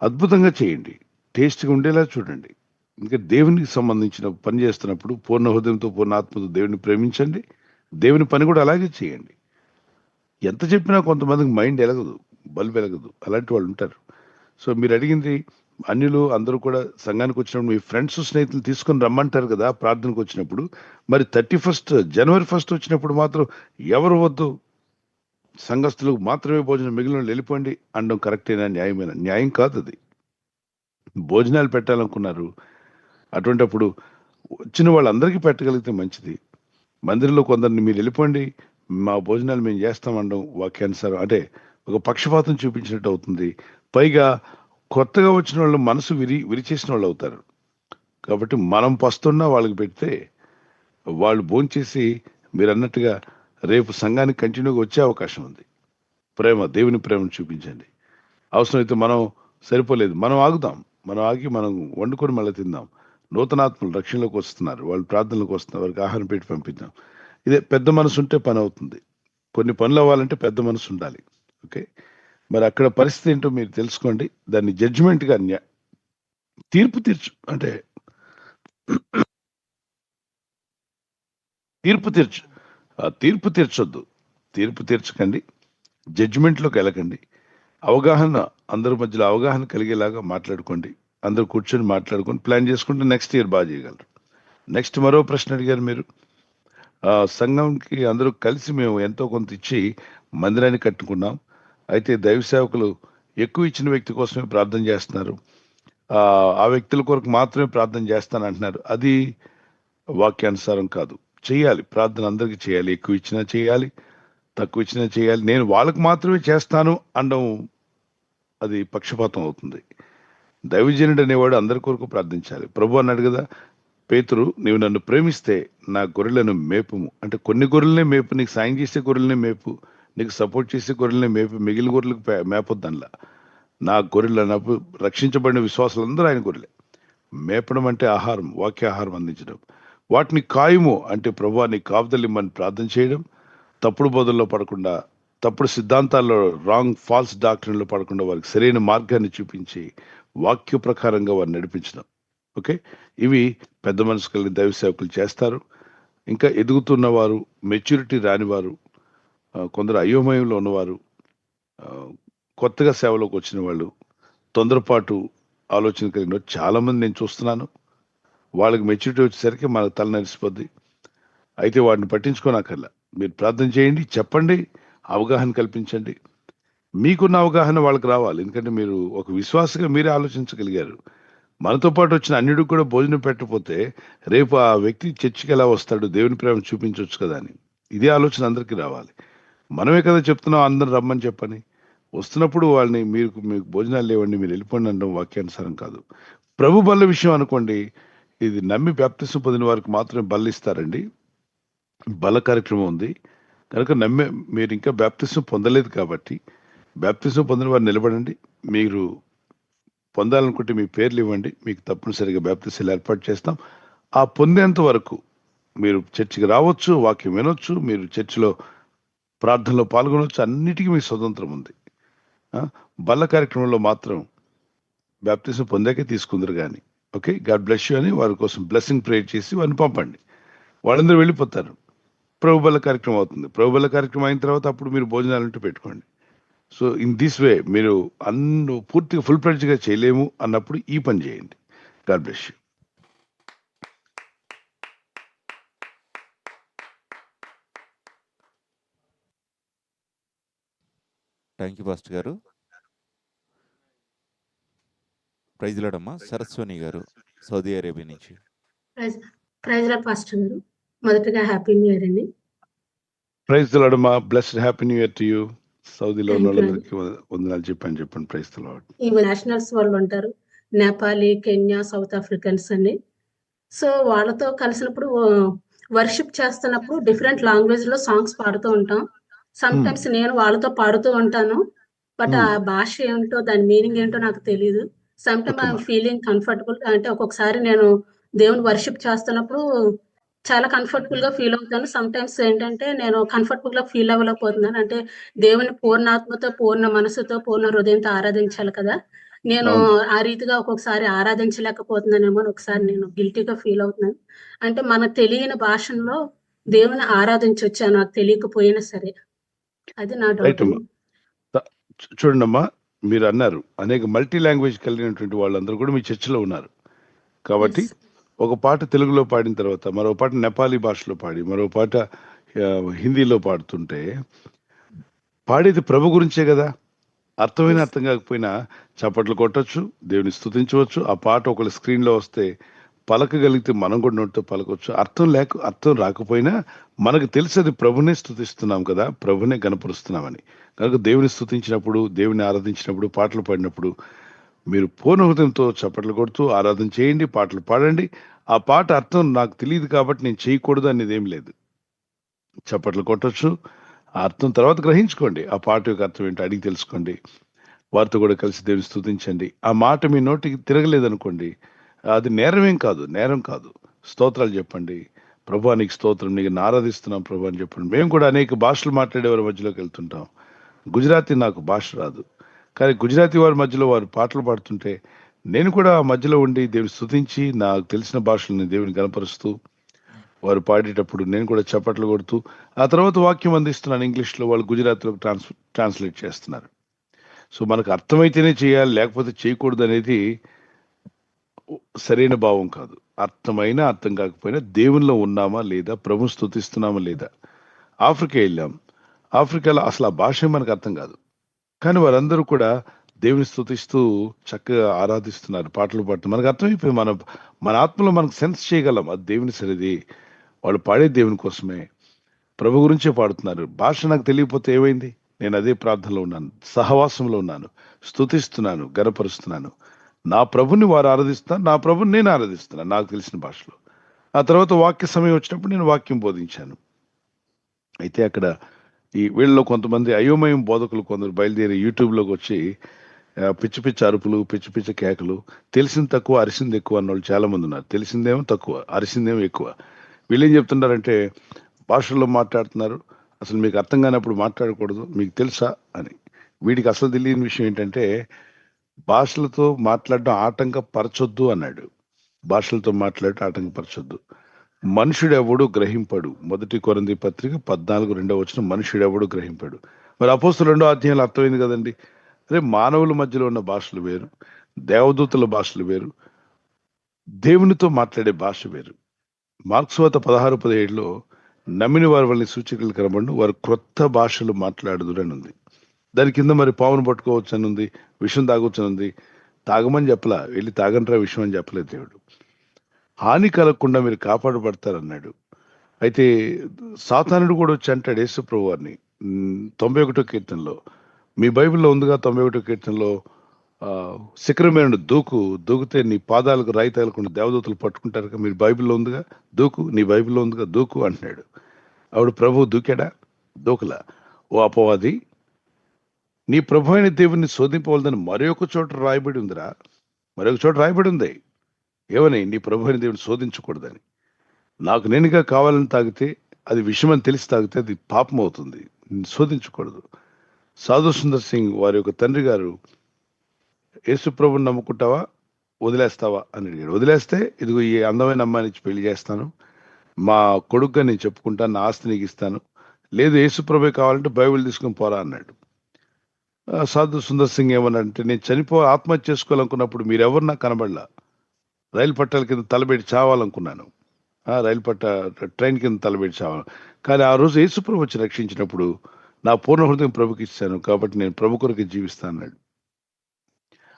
అద్భుతంగా చేయండి, టేస్ట్గా ఉండేలా చూడండి. ఇంకా దేవునికి సంబంధించిన పని చేస్తున్నప్పుడు పూర్ణ హృదయంతో పూర్ణ ఆత్మతో దేవుని ప్రేమించండి, దేవుని పని కూడా అలాగే చేయండి. ఎంత చెప్పినా కొంతమందికి మైండ్ ఎలగదు, బల్బు ఎలగదు, అలాంటి వాళ్ళు ఉంటారు. సో మీరు అడిగింది, అన్యులు అందరూ కూడా సంఘానికి వచ్చినప్పుడు మీ ఫ్రెండ్స్ స్నేహితులు తీసుకొని రమ్మంటారు కదా ప్రార్థనకు వచ్చినప్పుడు, మరి 31 జనవరి 1 వచ్చినప్పుడు మాత్రం ఎవరు వద్దు, సంఘస్థులకు మాత్రమే భోజనం, మిగిలిన వాళ్ళు వెళ్ళిపోండి అనడం కరెక్టేనా? న్యాయమేనా? న్యాయం కాదు అది. భోజనాలు పెట్టాలనుకున్నారు, అటువంటిప్పుడు వచ్చిన వాళ్ళందరికీ పెట్టగలిగితే మంచిది. మందిరంలో కొందరిని మీరు వెళ్ళిపోండి, మా భోజనాలు మేము చేస్తామనడం వాక్యానుసారం అంటే ఒక పక్షపాతం చూపించినట్టు అవుతుంది. పైగా కొత్తగా వచ్చిన వాళ్ళు మనసు విరిచేసిన వాళ్ళు అవుతారు. కాబట్టి మనం పస్తున్నా వాళ్ళకి పెడితే వాళ్ళు భోంచేసి మీరు అన్నట్టుగా రేపు సంఘానికి కంటిన్యూగా వచ్చే అవకాశం ఉంది. ప్రేమ, దేవుని ప్రేమను చూపించండి. అవసరమైతే మనం సరిపోలేదు, మనం ఆగుదాం, మనం ఆగి మనం వండుకొని మళ్ళీ తిందాం. నూతనాత్మలు రక్షణలోకి వస్తున్నారు, వాళ్ళు ప్రార్థనలకు వస్తున్నారు, వారికి ఆహారం పెట్టి పంపిద్దాం. ఇదే పెద్ద మనసు ఉంటే పని అవుతుంది. కొన్ని పనులు అవ్వాలంటే పెద్ద మనసు ఉండాలి. ఓకే, మరి అక్కడ పరిస్థితి ఏంటో మీరు తెలుసుకోండి. దాన్ని జడ్జిమెంట్గా తీర్పు తీర్చు అంటే తీర్పు తీర్చొద్దు, తీర్పు తీర్చకండి, జడ్జిమెంట్లోకి వెళ్ళకండి. అవగాహన, అందరి మధ్యలో అవగాహన కలిగేలాగా మాట్లాడుకోండి. అందరూ కూర్చొని మాట్లాడుకొని ప్లాన్ చేసుకుంటే నెక్స్ట్ ఇయర్ బాగా చేయగలరు. నెక్స్ట్ మరో ప్రశ్న అడిగారు మీరు. సంఘంకి అందరూ కలిసి మేము ఎంతో కొంత ఇచ్చి మందిరాన్ని కట్టుకున్నాం. అయితే దైవ సేవకులు ఎక్కువ ఇచ్చిన వ్యక్తి కోసమే ప్రార్థన చేస్తున్నారు, ఆ వ్యక్తుల కొరకు మాత్రమే ప్రార్థన చేస్తానంటున్నారు. అది వాక్యానుసారం కాదు. చేయాలి, ప్రార్థన అందరికీ చేయాలి, ఎక్కువ ఇచ్చినా చేయాలి, తక్కువ ఇచ్చినా చేయాలి. నేను వాళ్ళకు మాత్రమే చేస్తాను అనడం అది పక్షపాతం అవుతుంది. దైవజనుడు అనేవాడు అందరి కొరకు ప్రార్థించాలి. ప్రభు అన్నాడు కదా, పేతురు, నీవు నన్ను ప్రేమిస్తే నా గొర్రెలను మేపుము అంటే, కొన్ని గొర్రెలనే మేపు, నీకు సాయం చేసే గొర్రెలనే మేపు, నీకు సపోర్ట్ చేసే గొర్రెలనే మేపు, మిగిలిన గొర్రెలకు మేపొద్దనలా. నా గొర్రెలు అన్నప్పుడు రక్షించబడిన విశ్వాసులందరూ ఆయన గొర్రెలే. మేపడం అంటే ఆహారం, వాక్యాహారం అందించడం. వాటిని కాయము అంటే ప్రభువా నీ కాపుదలిమ్మని ప్రార్థన చేయడం, తప్పుడు బోధల్లో పడకుండా, తప్పుడు సిద్ధాంతాల్లో ఫాల్స్ డాక్టరీన్లో పడకుండా వారికి సరైన మార్గాన్ని చూపించి వాక్య ప్రకారంగా వారిని నడిపించడం. ఓకే, ఇవి పెద్ద మనసు కలిగిన దైవ సేవకులు చేస్తారు. ఇంకా ఎదుగుతున్న వారు, మెచ్యూరిటీ రానివారు, కొందరు అయోమయంలో ఉన్నవారు, కొత్తగా సేవలోకి వచ్చిన వాళ్ళు, తొందరపాటు ఆలోచన కలిగిన చాలా మంది నేను చూస్తున్నాను. వాళ్ళకి మెచ్యూరిటీ వచ్చేసరికి మనకు తల నరిసిపోద్ది. అయితే వాటిని పట్టించుకోనక్కర్లా. మీరు ప్రార్థన చేయండి, చెప్పండి, అవగాహన కల్పించండి. మీకున్న అవగాహన వాళ్ళకి రావాలి. ఎందుకంటే మీరు ఒక విశ్వాసగా మీరే ఆలోచించగలిగారు. మనతో పాటు వచ్చిన అన్యుడికి కూడా భోజనం పెట్టకపోతే రేపు ఆ వ్యక్తి చర్చికి ఎలా వస్తాడు, దేవుని ప్రేమ చూపించవచ్చు కదా అని. ఇదే ఆలోచన అందరికీ రావాలి. మనమే కదా చెప్తున్నాం అందరూ రమ్మని చెప్పని. వస్తున్నప్పుడు వాళ్ళని మీకు భోజనాలు లేవండి మీరు వెళ్ళిపోండి అనడం వాక్యానుసారం కాదు. ప్రభు బల్ల విషయం అనుకోండి, ఇది నమ్మి బాప్తిసం పొందిన వారికి మాత్రమే బల్ల ఇస్తారండి. బల కార్యక్రమం ఉంది కనుక మీరు ఇంకా బాప్తిసం పొందలేదు కాబట్టి బాప్తిసం పొందిన వారు నిలబడండి. మీరు పొందాలనుకుంటే మీ పేర్లు ఇవ్వండి, మీకు తప్పనిసరిగా బాప్తిసాలు ఏర్పాటు చేస్తాం. ఆ పొందేంత వరకు మీరు చర్చికి రావచ్చు, వాక్యం వినొచ్చు, మీరు చర్చిలో ప్రార్థనలో పాల్గొనవచ్చు, అన్నిటికీ మీకు స్వతంత్రం ఉంది. బల్ల కార్యక్రమంలో మాత్రం బాప్తిసం పొందాకే తీసుకుందరు కానీ. ఓకే, గాడ్ బ్లెస్ యూ అని వారి కోసం బ్లెస్సింగ్ ప్రేయర్ చేసి వారిని పంపండి. వాళ్ళందరూ వెళ్ళిపోతారు. ప్రభు బల్ల కార్యక్రమం అవుతుంది. ప్రభు బల్ల కార్యక్రమం అయిన తర్వాత అప్పుడు మీరు భోజనాలు ఉంటే పెట్టుకోండి. సో ఇన్ దిస్ వే మీరు పూర్తిగా ఫుల్ ప్లెడ్జ్గా చేయలేము అన్నప్పుడు ఈ పని చేయండి. God bless you. Thank you pastor గారు. ప్రైజ్ లార్డ్ అమ్మా. సరస్వని గారు సౌదీ అరేబియా నుంచి. ప్రైజ్ లార్డ్ పాస్టర్ గారు. మొదటగా హ్యాపీ న్యూ ఇయర్ అండి. ప్రైజ్ లార్డ్ అమ్మా. Blessed happy new year to you. సౌదీలో ఉన్న వాళ్ళందరికీ వందనాలు చెప్పండి. Praise lord. ఈ నేషనల్స్ వాళ్ళు ఉంటారు, నేపాలీ, కెన్యా, సౌత్ ఆఫ్రికన్స్ అండి. సో వాళ్ళతో కలిసినప్పుడు వర్షిప్ చేస్తున్నప్పుడు డిఫరెంట్ లాంగ్వేజ్ లో సాంగ్స్ పాడుతూ ఉంటాం. సమ్ టైమ్స్ నేను వాళ్ళతో పాడుతూ ఉంటాను, బట్ ఆ భాష ఏంటో దాని మీనింగ్ ఏంటో నాకు తెలియదు. Some time I'm feeling comfortable. అంటే ఒక్కొక్కసారి నేను దేవుని వర్షిప్ చేస్తున్నప్పుడు చాలా కంఫర్టబుల్ గా ఫీల్ అవుతాను. సమ్ టైమ్స్ ఏంటంటే నేను కంఫర్టబుల్ గా ఫీల్ అవ్వలేకపోతున్నాను. అంటే దేవుని పూర్ణాత్మతో, పూర్ణ మనసుతో, పూర్ణ హృదయంతో ఆరాధించాలి కదా. నేను ఆ రీతిగా ఒక్కొక్కసారి ఆరాధించలేకపోతున్నానేమో అని ఒకసారి నేను గిల్టీగా ఫీల్ అవుతున్నాను. అంటే మనకు తెలియని భాషల్లో దేవుని ఆరాధించొచ్చా నాకు తెలియకపోయినా సరే, అది నా డౌట్. చూడండి అమ్మా, మీరు అన్నారు అనేక మల్టీ లాంగ్వేజ్ కలిగినటువంటి వాళ్ళందరూ కూడా మీ చర్చిలో ఉన్నారు. కాబట్టి ఒక పాట తెలుగులో పాడిన తర్వాత మరో పాట నేపాలీ భాషలో పాడి మరో పాట హిందీలో పాడుతుంటే పాడేది ప్రభు గురించే కదా. అర్థమైన అర్థం కాకపోయినా చప్పట్లు కొట్టచ్చు, దేవుని స్తుతించవచ్చు. ఆ పాట ఒకళ్ళ స్క్రీన్లో వస్తే పలకగలిగితే మనం కూడా నోటితో పలకొచ్చు. అర్థం రాకపోయినా మనకు తెలిసి అది ప్రభునే స్తుతిస్తున్నాం కదా, ప్రభునే గణపరుస్తున్నామని. కనుక దేవుని స్తుతించినప్పుడు, దేవుని ఆరాధించినప్పుడు, పాటలు పాడినప్పుడు మీరు పూర్ణ హృదయంతో చప్పట్లు కొడుతూ ఆరాధన చేయండి, పాటలు పాడండి. ఆ పాట అర్థం నాకు తెలియదు కాబట్టి నేను చేయకూడదు అనేది ఏం లేదు. చప్పట్లు కొట్టచ్చు, ఆ అర్థం తర్వాత గ్రహించుకోండి. ఆ పాట యొక్క అర్థం ఏంటో అడిగి తెలుసుకోండి, వారితో కూడా కలిసి దేవుని స్తుతించండి. ఆ మాట మీ నోటికి తిరగలేదనుకోండి, అది నేరం కాదు. స్తోత్రాలు చెప్పండి. ప్రభా నీకు స్తోత్రం, నీకు ఆరాధిస్తున్నాం ప్రభా అని చెప్పండి. మేము కూడా అనేక భాషలు మాట్లాడే వారి మధ్యలోకి వెళ్తుంటాం. గుజరాతీ నాకు భాష రాదు, కానీ గుజరాతీ వారి మధ్యలో వారు పాటలు పాడుతుంటే నేను కూడా ఆ మధ్యలో ఉండి దేవుని స్తుతించి నాకు తెలిసిన భాషలను దేవుని గణపరుస్తూ వారు పాడేటప్పుడు నేను కూడా చప్పట్లు కొడుతూ ఆ తర్వాత వాక్యం అందిస్తున్నాను ఇంగ్లీష్లో, వాళ్ళు గుజరాతీలోకి ట్రాన్స్లేట్ చేస్తున్నారు. సో మనకు అర్థమైతేనే చేయాలి, లేకపోతే చేయకూడదు అనేది సరైన భావం కాదు. అర్థమైనా అర్థం కాకపోయినా దేవునిలో ఉన్నామా లేదా, ప్రభు స్తుతిస్తున్నామా లేదా. ఆఫ్రికా వెళ్ళాం, ఆఫ్రికాలో అసలు ఆ భాష మనకు అర్థం కాదు, కానీ వారందరూ కూడా దేవుని స్తుతిస్తూ చక్కగా ఆరాధిస్తున్నారు, పాటలు పాడుతున్నారు. మనకు అర్థమైపోయింది, మన ఆత్మలో మనకు సెన్స్ చేయగలం అది దేవుని సరిది, వాళ్ళు పాడే దేవుని కోసమే, ప్రభు గురించే పాడుతున్నారు. భాష నాకు తెలియకపోతే ఏమైంది, నేను అదే ప్రార్థనలో ఉన్నాను, సహవాసంలో ఉన్నాను, స్తుతిస్తున్నాను, గణపరుస్తున్నాను. నా ప్రభుని వారు ఆరాధిస్తున్నారు, నా ప్రభుని నేను ఆరాధిస్తున్నాను నాకు తెలిసిన భాషలో. ఆ తర్వాత వాక్య సమయం వచ్చినప్పుడు నేను వాక్యం బోధించాను. అయితే అక్కడ ఈ వీళ్ళలో కొంతమంది అయోమయం బోధకులు కొందరు బయలుదేరి యూట్యూబ్లోకి వచ్చి పిచ్చి పిచ్చి అరుపులు, పిచ్చి పిచ్చి కేకలు, తెలిసింది తక్కువ అరిసింది ఎక్కువ అన్న వాళ్ళు చాలా మంది ఉన్నారు. తెలిసిందేమో తక్కువ, అరిసిందేమో ఎక్కువ. వీళ్ళు ఏం చెప్తున్నారంటే భాషల్లో మాట్లాడుతున్నారు, అసలు మీకు అర్థం కానప్పుడు మాట్లాడకూడదు, మీకు తెలుసా అని. వీడికి అసలు తెలియని విషయం ఏంటంటే భాషలతో మాట్లాడడం ఆటంకపరచొద్దు అన్నాడు. భాషలతో మాట్లాడటం ఆటంకపరచొద్దు. మనుషుడెవడు గ్రహింపడు. 1 కొరింథీ పత్రిక 14:2 మనుషుడెవడు గ్రహింపడు. మరి అపోస్తలుల 2వ అధ్యాయంలో అర్థమైంది కదండి. అరే మానవుల మధ్యలో ఉన్న భాషలు వేరు, దేవదూతల భాషలు వేరు, దేవునితో మాట్లాడే భాష వేరు. మార్క్సు వార్త 16:17 నమ్మిన వారి వల్ల సూచకులు కనబడు, వారు క్రొత్త భాషలు మాట్లాడుదురని ఉంది. దాని కింద మరి పావును పట్టుకోవచ్చు అని ఉంది, విషం తాగొచ్చు అని ఉంది. తాగమని చెప్పలా, వెళ్ళి తాగంటారా విషయం అని చెప్పలేదు దేవుడు. హాని కలగకుండా మీరు కాపాడబడతారన్నాడు. అయితే సాతానుడు కూడా వచ్చి అంటాడు యేసు ప్రభు వారిని 91వ కీర్తనలో, మీ బైబిల్లో ఉందిగా 91వ కీర్తనలో, శిఖరమైన దూకితే నీ పాదాలకు రాయి తగలకుండా దేవదూతలు పట్టుకుంటారు. మీరు బైబిల్లో ఉందిగా, దూకు, నీ బైబిల్లో ఉందిగా, దూకు అంటున్నాడు. ఆవిడ ప్రభు దూకాడా? దూకలా. ఓ అపవాది, నీ ప్రభు అయిన దేవుని శోధింపవలదని మరొక చోట రాయబడి ఉందిరా. మరొక చోట రాయబడి ఉంది ఏమని? నీ ప్రభు అయిన దేవుని శోధించకూడదని. నాకు నేనుగా కావాలని తాగితే, అది విషమని తెలిసి తాగితే అది పాపం అవుతుంది, శోధించకూడదు. సాధు సుందర్ సింగ్ వారి యొక్క తండ్రి గారు యేసు ప్రభుని నమ్ముకుంటావా వదిలేస్తావా అని అడిగాడు. వదిలేస్తే ఇదిగో ఈ అందమైన అమ్మాయిని ఇచ్చి పెళ్లి చేస్తాను, మా కొడుకుగా నేను చెప్పుకుంటాను, నా ఆస్తి నీకు ఇస్తాను. లేదు యేసు ప్రభే కావాలంటే బైబిల్ తీసుకొని పోరా అన్నాడు. సాధు సుందర్ సింగ్ ఏమన్నాడంటే, నేను ఆత్మహత్య చేసుకోవాలనుకున్నప్పుడు మీరెవరు నాకు కనబడలా. రైలు పట్టాల కింద తలబెట్టి చావాలనుకున్నాను, ట్రైన్ కింద తలబెట్టి చావాలి. కానీ ఆ రోజు యేసు ప్రభు వచ్చి రక్షించినప్పుడు నా పూర్ణ హృదయం ప్రభుకి ఇచ్చాను, కాబట్టి నేను ప్రభు కొరకు జీవిస్తాను అన్నాడు.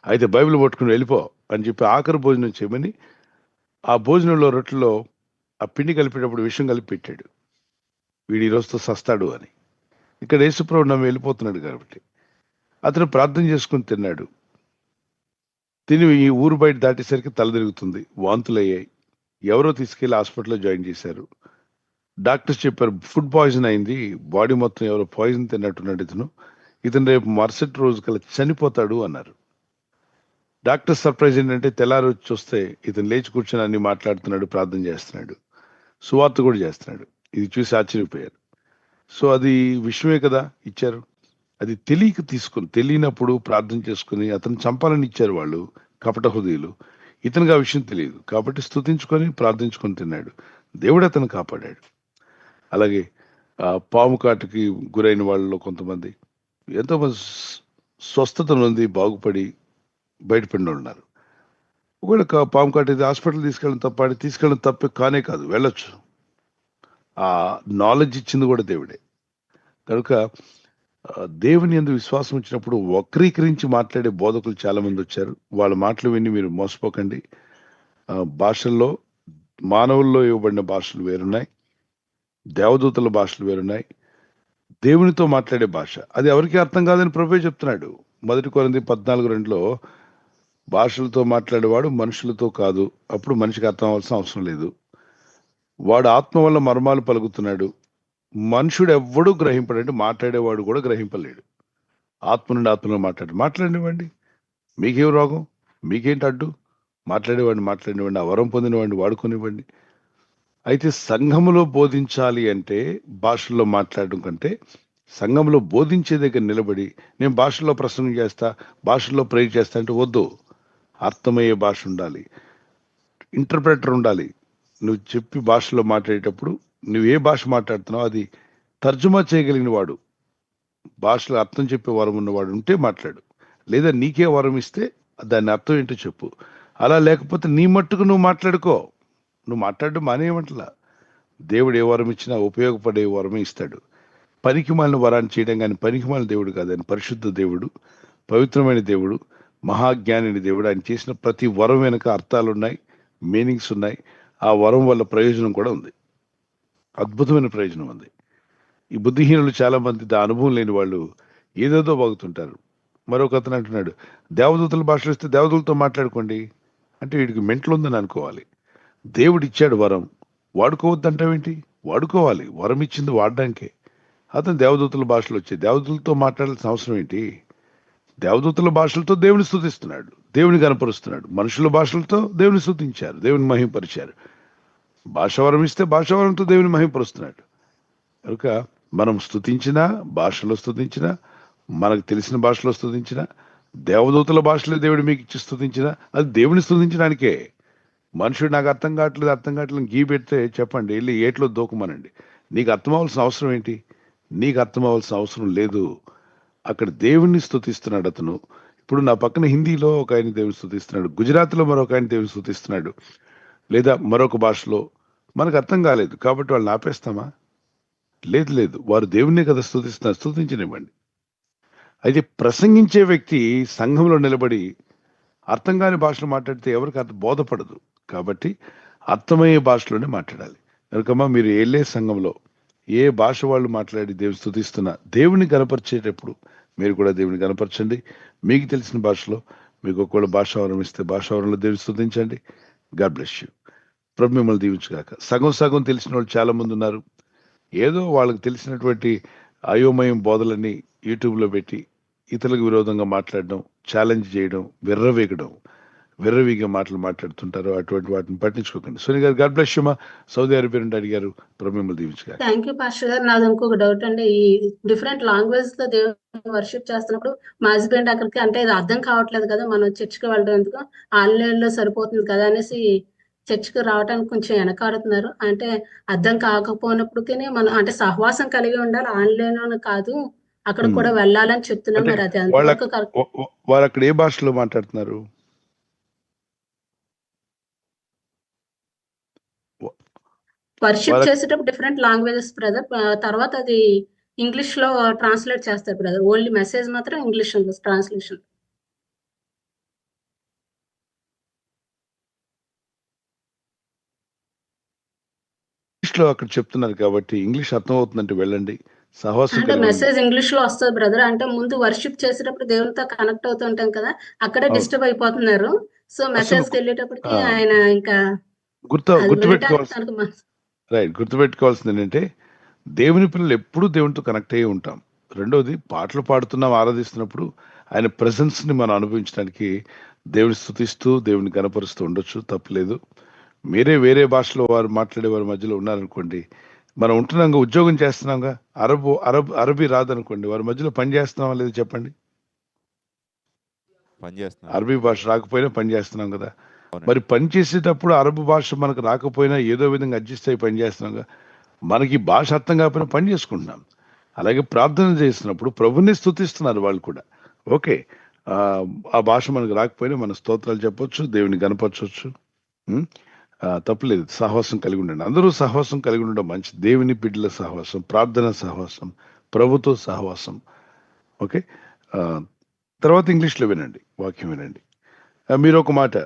అయితే బైబిల్ పట్టుకుని వెళ్ళిపో అని చెప్పి ఆఖరి భోజనం చేయమని ఆ భోజనంలో రొట్టెలో ఆ పిండి కలిపేటప్పుడు విషం కలిపి పెట్టాడు. వీడు ఈ రోజుతో సస్తాడు అని. ఇక్కడ యేసుప్రభు నమ్మి వెళ్ళిపోతున్నాడు కాబట్టి అతను ప్రార్థన చేసుకుని తిన్నాడు. తిని ఈ ఊరు బయట దాటేసరికి తల తిరుగుతుంది, వాంతులు అయ్యాయి. ఎవరో తీసుకెళ్లి హాస్పిటల్లో జాయిన్ చేశారు. డాక్టర్స్ చెప్పారు ఫుడ్ పాయిజన్ అయింది, బాడీ మొత్తం ఎవరో పాయిజన్ తిన్నట్టున్నాడు ఇతను రేపు మరుసటి రోజు కల్లా చనిపోతాడు అన్నారు. డాక్టర్ సర్ప్రైజ్ ఏంటంటే తెల్లారి వచ్చి చూస్తే ఇతను లేచి కూర్చొని అన్ని మాట్లాడుతున్నాడు, ప్రార్థన చేస్తున్నాడు, సువార్త కూడా చేస్తున్నాడు. ఇది చూసి ఆశ్చర్యపోయారు. సో అది విషయమే కదా ఇచ్చారు. అది తెలియక తీసుకుని, తెలియనప్పుడు ప్రార్థన చేసుకుని అతను చంపాలని ఇచ్చారు వాళ్ళు, కపట హృదయులు. ఇతనికి ఆ విషయం తెలియదు కాబట్టి స్తుతించుకొని ప్రార్థించుకొని తిన్నాడు. దేవుడు అతను కాపాడాడు. అలాగే పాము కాటుకి గురైన వాళ్ళలో కొంతమంది ఎంతోమంది స్వస్థత నొంది బాగుపడి బయటపడిన ఉన్నారు. ఒకవేళ పాము కాటు హాస్పిటల్ తీసుకెళ్ళడం తప్పే కానే కాదు, వెళ్ళొచ్చు. ఆ నాలెడ్జ్ ఇచ్చింది కూడా దేవుడే. కనుక దేవుని యందు విశ్వాసం వచ్చినప్పుడు వక్రీకరించి మాట్లాడే బోధకులు చాలా మంది వచ్చారు. వాళ్ళ మాటలు విని మీరు మోసపోకండి. భాషల్లో మానవుల్లో ఇవ్వబడిన భాషలు వేరున్నాయి, దేవదూతల భాషలు వేరున్నాయి, దేవునితో మాట్లాడే భాష అది ఎవరికి అర్థం కాదని ప్రభువే చెప్తున్నాడు. 1 కొరింథీ 14:2 భాషలతో మాట్లాడేవాడు మనుషులతో కాదు, అప్పుడు మనిషికి అర్థం అవ్వాల్సిన అవసరం లేదు. వాడు ఆత్మ వల్ల మర్మాలు పలుకుతున్నాడు. మనుషుడు ఎవ్వడూ గ్రహింపడంటే మాట్లాడేవాడు కూడా గ్రహింపలేడు. ఆత్మ నుండి ఆత్మలో మాట్లాడినివ్వండి. మీకేం రోగం, మీకేంటి అడ్డు? మాట్లాడేవాడిని ఆ వరం పొందినవాడిని వాడుకొనివ్వండి. అయితే సంఘములో బోధించాలి అంటే భాషల్లో మాట్లాడడం కంటే సంఘంలో బోధించే దగ్గర నిలబడి నేను భాషల్లో ప్రసంగం చేస్తా, భాషల్లో ప్రేర్ చేస్తా అంటే వద్దు. అర్థమయ్యే భాష ఉండాలి, ఇంటర్ప్రెటర్ ఉండాలి. నువ్వు చెప్పి భాషలో మాట్లాడేటప్పుడు నువ్వు ఏ భాష మాట్లాడుతున్నావు అది తర్జుమా చేయగలిగిన వాడు, భాషలో అర్థం చెప్పే వరం ఉన్నవాడు ఉంటే మాట్లాడు. లేదా నీకే వరం ఇస్తే దాని అర్థం ఏంటో చెప్పు. అలా లేకపోతే నీ మట్టుకు నువ్వు మాట్లాడుకో. నువ్వు మాట్లాడడం మానేయమంటలా. దేవుడు ఏ వరం ఇచ్చినా ఉపయోగపడే వరమే ఇస్తాడు. పనికిమాలిన వరాన్ని చేయడం కానీ పనికిమాలిన దేవుడు కాదు. ఆయన పరిశుద్ధ దేవుడు, పవిత్రమైన దేవుడు, మహాజ్ఞాని దేవుడు. ఆయన చేసిన ప్రతి వరం వెనుక అర్థాలు ఉన్నాయి, మీనింగ్స్ ఉన్నాయి. ఆ వరం వల్ల ప్రయోజనం కూడా ఉంది, అద్భుతమైన ప్రయోజనం ఉంది. ఈ బుద్ధిహీనులు చాలా మంది అనుభవం లేని వాళ్ళు ఏదేదో బాగుతుంటారు. మరొక అతను అంటున్నాడు దేవదూతల భాషలు ఇస్తే దేవదూతలతో మాట్లాడుకోండి అంటే వీడికి మెంటలు ఉందని అనుకోవాలి. దేవుడు ఇచ్చాడు వరం, వాడుకోవద్దంటావేంటి? వాడుకోవాలి, వరం ఇచ్చింది వాడడానికే. అతను దేవదూతల భాషలో వచ్చే దేవదూతలతో మాట్లాడాల్సిన అవసరం ఏంటి? దేవదూతల భాషలతో దేవుని స్తుతిస్తున్నాడు, దేవుని కనపరుస్తున్నాడు. మనుషుల భాషలతో దేవుని స్తుతించారు, దేవుని మహిమపరిచారు. భాషావరం ఇస్తే భాషావరంతో దేవుని మహిమపరుస్తున్నాడు. కనుక మనం స్తుతించినా, భాషలో స్తుతించినా, మనకు తెలిసిన భాషలో స్తుతించినా, దేవదూతల భాషలో దేవుడు మీకు ఇచ్చి స్తుతించినా, అది దేవుని స్తుతించడానికే. మనుషుడు నాకు అర్థం కావట్లేదు గీ పెడితే చెప్పండి, వెళ్ళి ఏట్లో దూకమనండి. నీకు అర్థం అవ్వాల్సిన అవసరం ఏంటి? నీకు అర్థం అవ్వాల్సిన అవసరం లేదు. అక్కడ దేవుణ్ణి స్తుతిస్తున్నాడు అతను. ఇప్పుడు నా పక్కన హిందీలో ఒక ఆయన దేవుని స్తుతిస్తున్నాడు, గుజరాత్లో మరొక ఆయన దేవుని స్తుతిస్తున్నాడు, లేదా మరొక భాషలో. మనకు అర్థం కాలేదు కాబట్టి వాళ్ళని ఆపేస్తామా? లేదు, వారు దేవుణ్ణే కదా స్తుతిస్తున్నారు, స్తుతించనివ్వండి. అయితే ప్రసంగించే వ్యక్తి సంఘంలో నిలబడి అర్థం కాని భాషలో మాట్లాడితే ఎవరికి అర్థం బోధపడదు. కాబట్టి అర్థమయ్యే భాషలోనే మాట్లాడాలి. కనుకమ్మా, మీరు వెళ్ళే సంఘంలో ఏ భాష వాళ్ళు మాట్లాడి దేవుని స్తుతిస్తున్నా, దేవుని కనపరిచేటప్పుడు మీరు కూడా దేవుని కనపరచండి. మీకు తెలిసిన భాషలో, మీకు ఒకవేళ భాషావరం ఇస్తే భాషావరంలో దేవుని స్తుతించండి. God bless you. ప్రభు మిమ్మల్ని దీవించుగాక. సగం తెలిసిన వాళ్ళు చాలా మంది ఉన్నారు. ఏదో వాళ్ళకి తెలిసినటువంటి అయోమయం బోధలని యూట్యూబ్లో పెట్టి ఇతరులకు విరోధంగా మాట్లాడడం, ఛాలెంజ్ చేయడం, విర్రవీగా మాటలు మాట్లాడుతుంటారు. అటువంటి వాటిని పట్టించుకోకండి. సోని గారు, గాడ్ బ్లెస్ యూ మా. సౌదీ అరేబియా నుండి అడిగారు. ప్రభు మిమ్మల్ని దీవించుగాక. థ్యాంక్ యూ పాస్టర్ గారు. నాది ఇంకొక డౌట్ అండి. ఈ డిఫరెంట్ లాంగ్వేజ్ లో దేవుని వర్షిప్ చేస్తున్నప్పుడు మా హస్బెండ్ అక్కడికి అంటే ఇది అర్థం కావట్లేదు కదా, మనం చర్చికి వెళ్ళడం ఎందుకు, ఆన్లైన్ లో సరిపోతుంది కదా అనేసి చర్చికి రావడానికి కొంచెం వెనకాడుతున్నారు. అంటే అర్థం కాకపోయినప్పటికీ మనం అంటే సహవాసం కలిగి ఉండాలి, ఆన్లైన్ అని కాదు, అక్కడ కూడా వెళ్ళాలని చెప్తున్నాం. మరి అది అంతవరకు కరెక్ట్? వాళ్ళు అక్కడ ఏ భాషలో మాట్లాడుతున్నారు? వర్షిప్ చేసేటప్పుడు డిఫరెంట్ లాంగ్వేజెస్ బ్రదర్, తర్వాత అది ఇంగ్లీష్ లో ట్రాన్స్లేట్ చేస్తారు బ్రదర్. ఓన్లీ మెసేజ్ మాత్రం ఇంగ్లీష్ ట్రాన్స్లేషన్. ఇంగ్లీష్ లో అక్కడ చెప్తున్నారు కాబట్టి ఇంగ్లీష్ అర్థం అవుతుందంటే వెళ్ళండి. సహవాసం అంటే మెసేజ్ ఇంగ్లీష్ లో వస్తుంది బ్రదర్. అంటే ముందు వర్షిప్ చేసేటప్పుడు దేవునితో కనెక్ట్ అవుతూ ఉంటాం కదా, అక్కడే డిస్టర్బ్ అయిపోతున్నారు. సో మెసేజ్ వెళ్ళేటప్పటికి ఆయన ఇంకా గుర్తుపెట్టుకోవాల్సింది ఏంటంటే, దేవుని పిల్లలు ఎప్పుడూ దేవునితో కనెక్ట్ అయ్యి ఉంటాం. రెండోది, పాటలు పాడుతున్నాం, ఆరాధిస్తున్నప్పుడు ఆయన ప్రెసెన్స్ ని మనం అనుభవించడానికి దేవుని స్తుతిస్తూ దేవుని కనపరుస్తూ ఉండొచ్చు, తప్పలేదు. మీరే వేరే భాషలో వారు మాట్లాడే వారి మధ్యలో ఉన్నారనుకోండి, మనం ఉంటున్నాగా, ఉద్యోగం చేస్తున్నాంగా, అరబీ రాదనుకోండి, వారి మధ్యలో పని చేస్తున్నామా లేదు చెప్పండి? అరబీ భాష రాకపోయినా పని చేస్తున్నాం కదా. మరి పని చేసేటప్పుడు అరబు భాష మనకు రాకపోయినా ఏదో విధంగా అడ్జస్ట్ అయ్యి పని చేస్తున్నాం. మనకి భాష అర్థం కాకపోయినా పని చేసుకుంటున్నాం. అలాగే ప్రార్థన చేస్తున్నప్పుడు ప్రభుని స్తుతిస్తున్నారు వాళ్ళు కూడా. ఓకే, ఆ భాష మనకు రాకపోయినా మన స్తోత్రాలు చెప్పొచ్చు, దేవుని కనపరచవచ్చు, తప్పులేదు. సహవాసం కలిగి ఉండండి. అందరూ సహవాసం కలిగి ఉండడం మంచి. దేవుని బిడ్డల సహవాసం, ప్రార్థన సహవాసం, ప్రభుతో సహవాసం. ఓకే, తర్వాత ఇంగ్లీష్లో వినండి, వాక్యం వినండి. మీరు ఒక మాట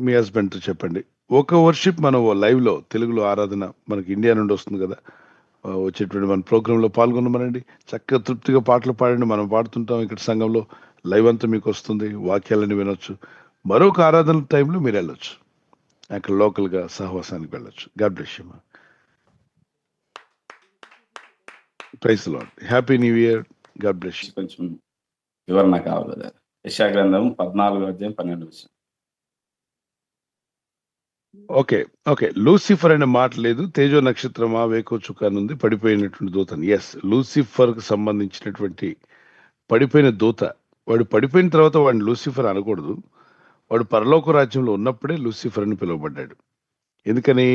మీ హస్బెండ్తో చెప్పండి. ఒక వర్షిప్ మనం లైవ్లో తెలుగులో ఆరాధన మనకి ఇండియా నుండి వస్తుంది కదా, వచ్చేటువంటి మన ప్రోగ్రాంలో పాల్గొనమనండి. చక్కగా తృప్తిగా పాటలు పాడండి. మనం పాడుతుంటాం ఇక్కడ సంఘంలో, లైవ్ అంతా మీకు వస్తుంది, వాక్యాలని వినొచ్చు. మరొక ఆరాధన టైంలో మీరు వెళ్ళొచ్చు, అక్కడ లోకల్గా సహవాసానికి వెళ్ళొచ్చు. God bless you. Praise the Lord. Happy new year. God bless you. కొంచెం వివరణ కావాలి. యెషయా గ్రంథం 14:12. ఓకే. లూసిఫర్ అనే మాట లేదు. తేజో నక్షత్రమా, వేకో చుక్కానుంది, పడిపోయినటువంటి దూతని. ఎస్, లూసిఫర్ కు సంబంధించినటువంటి పడిపోయిన దూత. వాడు పడిపోయిన తర్వాత వాడిని లూసిఫర్ అనకూడదు. వాడు పరలోక రాజ్యంలో ఉన్నప్పుడే లూసిఫర్ అని పిలువబడ్డాడు. ఎందుకని?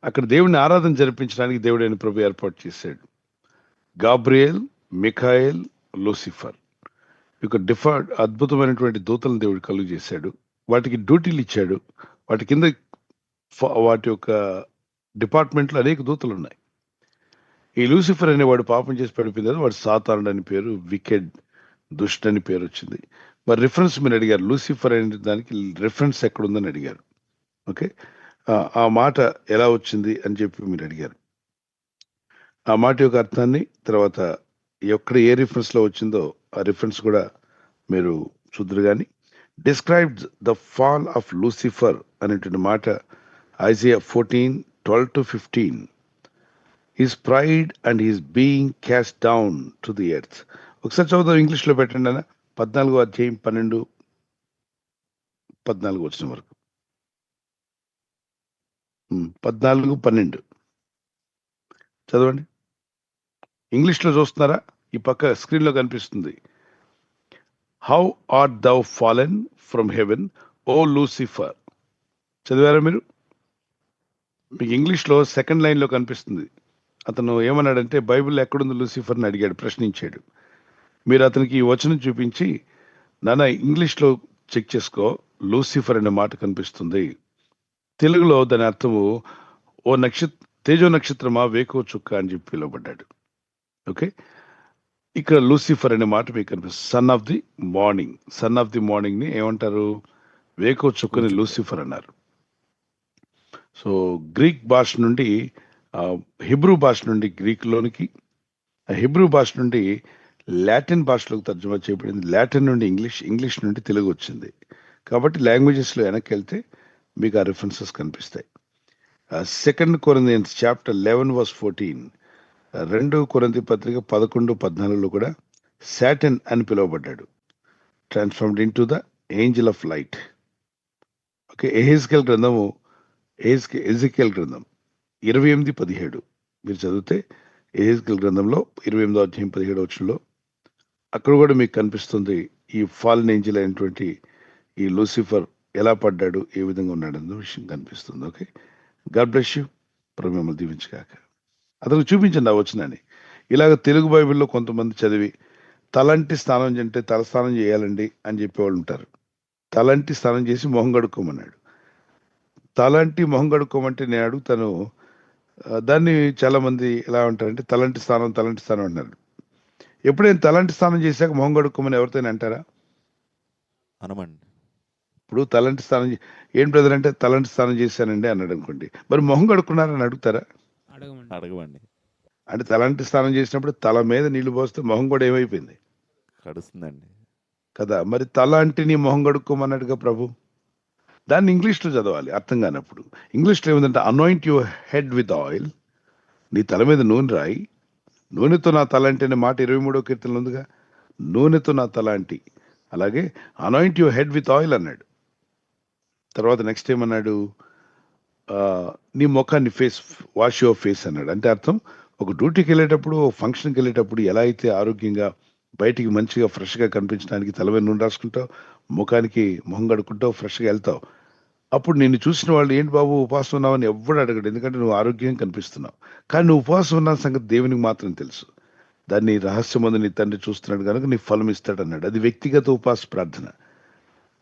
అక్కడ దేవుని ఆరాధన జరిపించడానికి దేవుడైన ప్రభు ఏర్పాటు చేశాడు. గాబ్రియల్, మిఖాయేల్, లూసిఫర్ యొక్క అద్భుతమైనటువంటి దూతలను దేవుడు కలుగు చేశాడు. వాటికి డ్యూటీలు ఇచ్చాడు. వాటి కింద వాటి యొక్క డిపార్ట్మెంట్లో అనేక దూతలు ఉన్నాయి. ఈ లూసిఫర్ అనేవాడు పాపం చేసి పడిపోయింది. వాడు సాతానుడు అని పేరు, వికెడ్, దుష్ట్ అని పేరు వచ్చింది. మరి రిఫరెన్స్ మీరు అడిగారు, లూసిఫర్ అనే దానికి రిఫరెన్స్ ఎక్కడుందని అడిగారు. ఓకే, ఆ మాట ఎలా వచ్చింది అని చెప్పి మీరు అడిగారు. ఆ మాట యొక్క అర్థాన్ని తర్వాత ఎక్కడ ఏ రిఫరెన్స్లో వచ్చిందో ఆ రిఫరెన్స్ కూడా మీరు చూద్దరు. కానీ describes the fall of Lucifer అనేటువంటి మాట Isaiah 14:12-15. His pride and his being cast down to the earth. ఒకసారి చదువుదాం, ఇంగ్లీష్లో పెట్టండి అన్న. 14వ అధ్యాయం 12, 14 వచనం వరకు. 14, 12 చదవండి. ఇంగ్లీష్లో చూస్తున్నారా? ఈ పక్క స్క్రీన్లో కనిపిస్తుంది. How art thou fallen from heaven O Lucifer. చదివారా మీరు? మీకు ఇంగ్లీష్లో సెకండ్ లైన్లో కనిపిస్తుంది. అతను ఏమన్నాడంటే, బైబిల్ ఎక్కడుంది లూసిఫర్ అని అడిగాడు, ప్రశ్నించాడు. మీరు అతనికి ఈ వచనం చూపించి, నాన్న ఇంగ్లీష్లో చెక్ చేసుకో, లూసిఫర్ అనే మాట కనిపిస్తుంది, తెలుగులో దాని అర్థము ఓ తేజో నక్షత్రమా, వేకో చుక్క అని చెప్పి పిలువబడ్డాడు. ఓకే, ఇక్కడ లూసిఫర్ అనే మాట మీకు కనిపిస్తుంది. Son of the morning. Son of the morning ని ఏమంటారు? వేకో చుక్కని లూసిఫర్ అన్నారు. సో గ్రీక్ భాష నుండి హిబ్రూ భాష నుండి గ్రీక్లోనికి, హిబ్రూ భాష నుండి లాటిన్ భాషలోకి తర్జుమా చేయబడింది. లాటిన్ నుండి ఇంగ్లీష్, ఇంగ్లీష్ నుండి తెలుగు వచ్చింది. కాబట్టి లాంగ్వేజెస్లో వెనక్కి వెళ్తే మీకు ఆ రిఫరెన్సెస్ కనిపిస్తాయి. 2 కొరింథియన్స్ చాప్టర్ 11:14, 2 కొరింథీ పత్రిక 11:14 కూడా సాటన్ అని పిలువబడ్డాడు, transformed into the angel of light. Okay, ఎహెజ్కేల్ గ్రంథము, ఎజెకియల్ గ్రంథం 28:17 మీరు చదివితే, ఎహెజ్కేల్ గ్రంథంలో 28వ అధ్యాయం 17వ వచనంలో అక్కడ కూడా మీకు కనిపిస్తుంది ఈ ఫాలెన్ ఏంజల్ అయినటువంటి ఈ లూసిఫర్ ఎలా పడ్డాడు, ఏ విధంగా ఉన్నాడు అన్న విషయం కనిపిస్తుంది. ఓకే, గాడ్ బ్లెస్ యూ, ప్రభు మిమ్మల్ని దీవించగాక. అతను చూపించండి ఆ వచనాన్ని. ఇలాగ తెలుగు బైబిల్లో కొంతమంది చదివి తలంటి స్నానం అంటే తలస్నానం చేయాలండి అని చెప్పేవాళ్ళు ఉంటారు. తలంటి స్నానం చేసి మొహం కడుక్కోమన్నాడు. తలంటి మొహం కడుక్కోమంటే నేను అడుగుతాను, దాన్ని చాలా మంది ఎలా ఉంటారంటే తలంటి స్నానం అంటున్నారు. ఎప్పుడైనా తలంటి స్నానం చేశాక మొహం కడుక్కోమని ఎవరితో అంటారా? అనమండి. ఇప్పుడు తలంటి స్నానం ఏం బ్రదర్ అంటే తలంటి స్నానం చేశానండి అన్నాడు అనుకోండి, మరి మొహం కడుక్కున్నారని అడుగుతారా? అడగమండి. అంటే తలంటి స్నానం చేసినప్పుడు తల మీద నీళ్లు పోస్తే మొహం కూడా ఏమైపోయింది? కడుస్తుందండి కదా. మరి తల అంటే నీ మొహం కడుక్కోమన్నాడుగా ప్రభు. దాన్ని ఇంగ్లీష్లో చదవాలి అర్థం కానప్పుడు. ఇంగ్లీష్లో ఏముందంటే anoint your head with oil, నీ తల మీద నూనె రాయి, నూనెతో నా తల అంటే అనే మాట 23వ కీర్తనలో ఉందిగా, నూనెతో నా తల అంటి. అలాగే anoint your head with oil అన్నాడు. తర్వాత నెక్స్ట్ ఏమన్నాడు? నీ ముఖాన్ని వాష్ యువర్ ఫేస్ అన్నాడు. అంటే అర్థం, ఒక డ్యూటీకి వెళ్ళేటప్పుడు, ఫంక్షన్కి వెళ్ళేటప్పుడు ఎలా అయితే ఆరోగ్యంగా బయటికి మంచిగా ఫ్రెష్గా కనిపించడానికి తల మీద నూనె రాసుకుంటావు, ముఖానికి మొహం కడుక్కుంటావు, ఫ్రెష్గా వెళ్తావు, అప్పుడు నిన్ను చూసిన వాళ్ళు ఏంటి బాబు ఉపవాసం ఉన్నావని ఎవ్వడు అడగడు, ఎందుకంటే నువ్వు ఆరోగ్యంగా కనిపిస్తున్నావు. కానీ నువ్వు ఉపవాసం ఉన్న సంగతి దేవునికి మాత్రం తెలుసు. దాన్ని రహస్యమందు నీ తండ్రి చూస్తున్నాడు కనుక నీ ఫలం ఇస్తాడు అన్నాడు. అది వ్యక్తిగత ఉపవాస ప్రార్థన.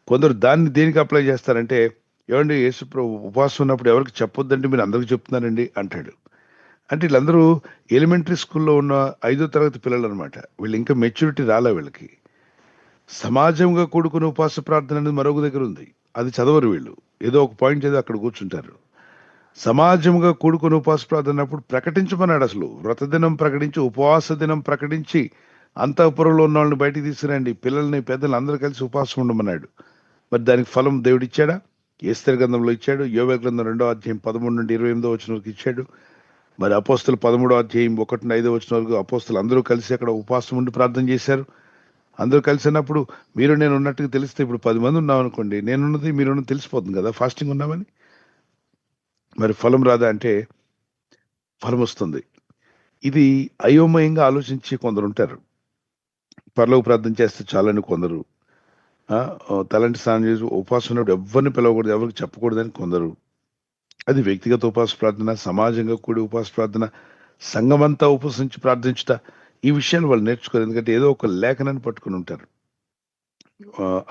కొందరు దాన్ని దేనికి అప్లై చేస్తారంటే, ఏమండి యేసుప్రభు ఉపవాసం ఉన్నప్పుడు ఎవరికి చెప్పొద్దండి, మీరు అందరికి చెప్తున్నారండి అంటాడు. అంటే వీళ్ళందరూ ఎలిమెంటరీ స్కూల్లో ఉన్న 5వ తరగతి పిల్లలు అనమాట. వీళ్ళు ఇంకా మెచ్యూరిటీ రాలే వీళ్ళకి. సమాజంగా కూడుకున్న ఉపవాస ప్రార్థన అనేది మరొక దగ్గర ఉంది, అది చదవరు వీళ్ళు. ఏదో ఒక పాయింట్ చదివి అక్కడ కూర్చుంటారు. సమాజంగా కూడుకుని ఉపవాస ప్రార్థన అన్నప్పుడు ప్రకటించమన్నాడు. అసలు వ్రతదినం ప్రకటించి, ఉపవాస దినం ప్రకటించి, అంతఃపురంలో ఉన్న వాళ్ళని బయటికి తీసుకురండి, పిల్లల్ని పెద్దలు అందరూ కలిసి ఉపవాసం ఉండమన్నాడు. మరి దానికి ఫలం దేవుడు ఇచ్చాడా? ఎస్తేరు గ్రంథంలో ఇచ్చాడు. యోవేల్ గ్రంథం 2వ అధ్యాయం 13 నుండి 28వ వచనం వరకు ఇచ్చాడు. మరి అపోస్తులు 13వ అధ్యాయం 1 నుండి 5వ వచనం వరకు అపోస్తులు అందరూ కలిసి అక్కడ ఉపవాసం ఉండి ప్రార్థన చేశారు. అందరూ కలిసినప్పుడు మీరు నేను ఉన్నట్టుగా తెలిస్తే, ఇప్పుడు 10 మంది ఉన్నాం అనుకోండి, నేనున్నది మీరున్నది తెలిసిపోతుంది కదా ఫాస్టింగ్ ఉన్నామని. మరి ఫలం రాదా అంటే ఫలం వస్తుంది. ఇది అయోమయంగా ఆలోచించి కొందరు ఉంటారు. పరలోక ప్రార్థన చేస్తే చాలని కొందరు, తలంటి స్నానం చేసి ఉపవాసం ఉన్నప్పుడు ఎవరిని పిలవకూడదు, ఎవరికి చెప్పకూడదని కొందరు. అది వ్యక్తిగత ఉపవాస ప్రార్థన, సమాజంగా కూడి ఉపవాస ప్రార్థన, సంఘమంతా ఉపవసించి ప్రార్థించుట, ఈ విషయాలు వాళ్ళు నేర్చుకోరు. ఎందుకంటే ఏదో ఒక లేఖనాన్ని పట్టుకుని ఉంటారు.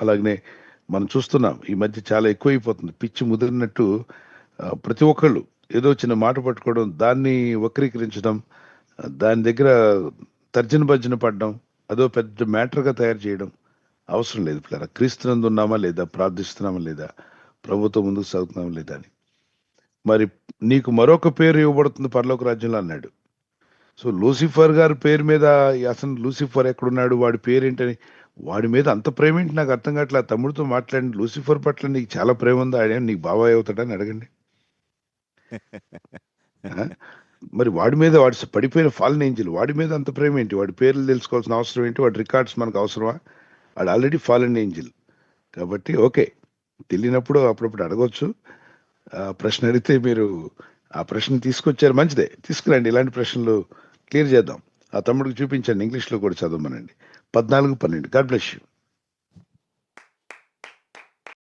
అలాగనే మనం చూస్తున్నాం ఈ మధ్య చాలా ఎక్కువైపోతుంది. పిచ్చి ముదిరినట్టు ప్రతి ఒక్కళ్ళు ఏదో చిన్న మాట పట్టుకోవడం, దాన్ని వక్రీకరించడం, దాని దగ్గర తర్జన భర్జన పడడం, అదో పెద్ద మ్యాటర్గా తయారు చేయడం అవసరం లేదు. పిల్లరా, క్రీస్తునందు ఉన్నామా లేదా, ప్రార్థిస్తున్నామా లేదా, ప్రభుత్వం ముందుకు సాగుతున్నామా లేదా అని. మరి నీకు మరొక పేరు ఇవ్వబడుతుంది పరలోక రాజ్యంలో అన్నాడు. సో లూసిఫర్ గారి పేరు మీద, అసలు లూసిఫర్ ఎక్కడున్నాడు, వాడి పేరేంటని, వాడి మీద అంత ప్రేమ ఏంటి నాకు అర్థం కావట్లేదు. తమ్ముడితో మాట్లాడండి, లూసిఫర్ పట్ల నీకు చాలా ప్రేమ ఉందా, ఆయన నీకు బాబాయ్ అవుతాడని అడగండి. మరి వాడి మీద వాడి పడిపోయిన ఫాలన్ ఏంజిల్ వాడి మీద అంత ప్రేమ ఏంటి? వాడి పేర్లు తెలుసుకోవాల్సిన అవసరం ఏంటి? వాడి రికార్డ్స్ మనకు అవసరమా? వాడు ఆల్రెడీ ఫాలన్ ఏంజిల్ కాబట్టి ఓకే, తెలియనప్పుడు అప్పుడప్పుడు అడగొచ్చు. ప్రశ్న అడిగితే మీరు ఆ ప్రశ్న తీసుకొచ్చారు, మంచిదే, తీసుకురండి. ఇలాంటి ప్రశ్నలు క్లియర్ చేద్దాం. ఆ తమ్ముడికి చూపించండి, ఇంగ్లీష్లో కూడా చదవమనండి. 14-12. God bless you.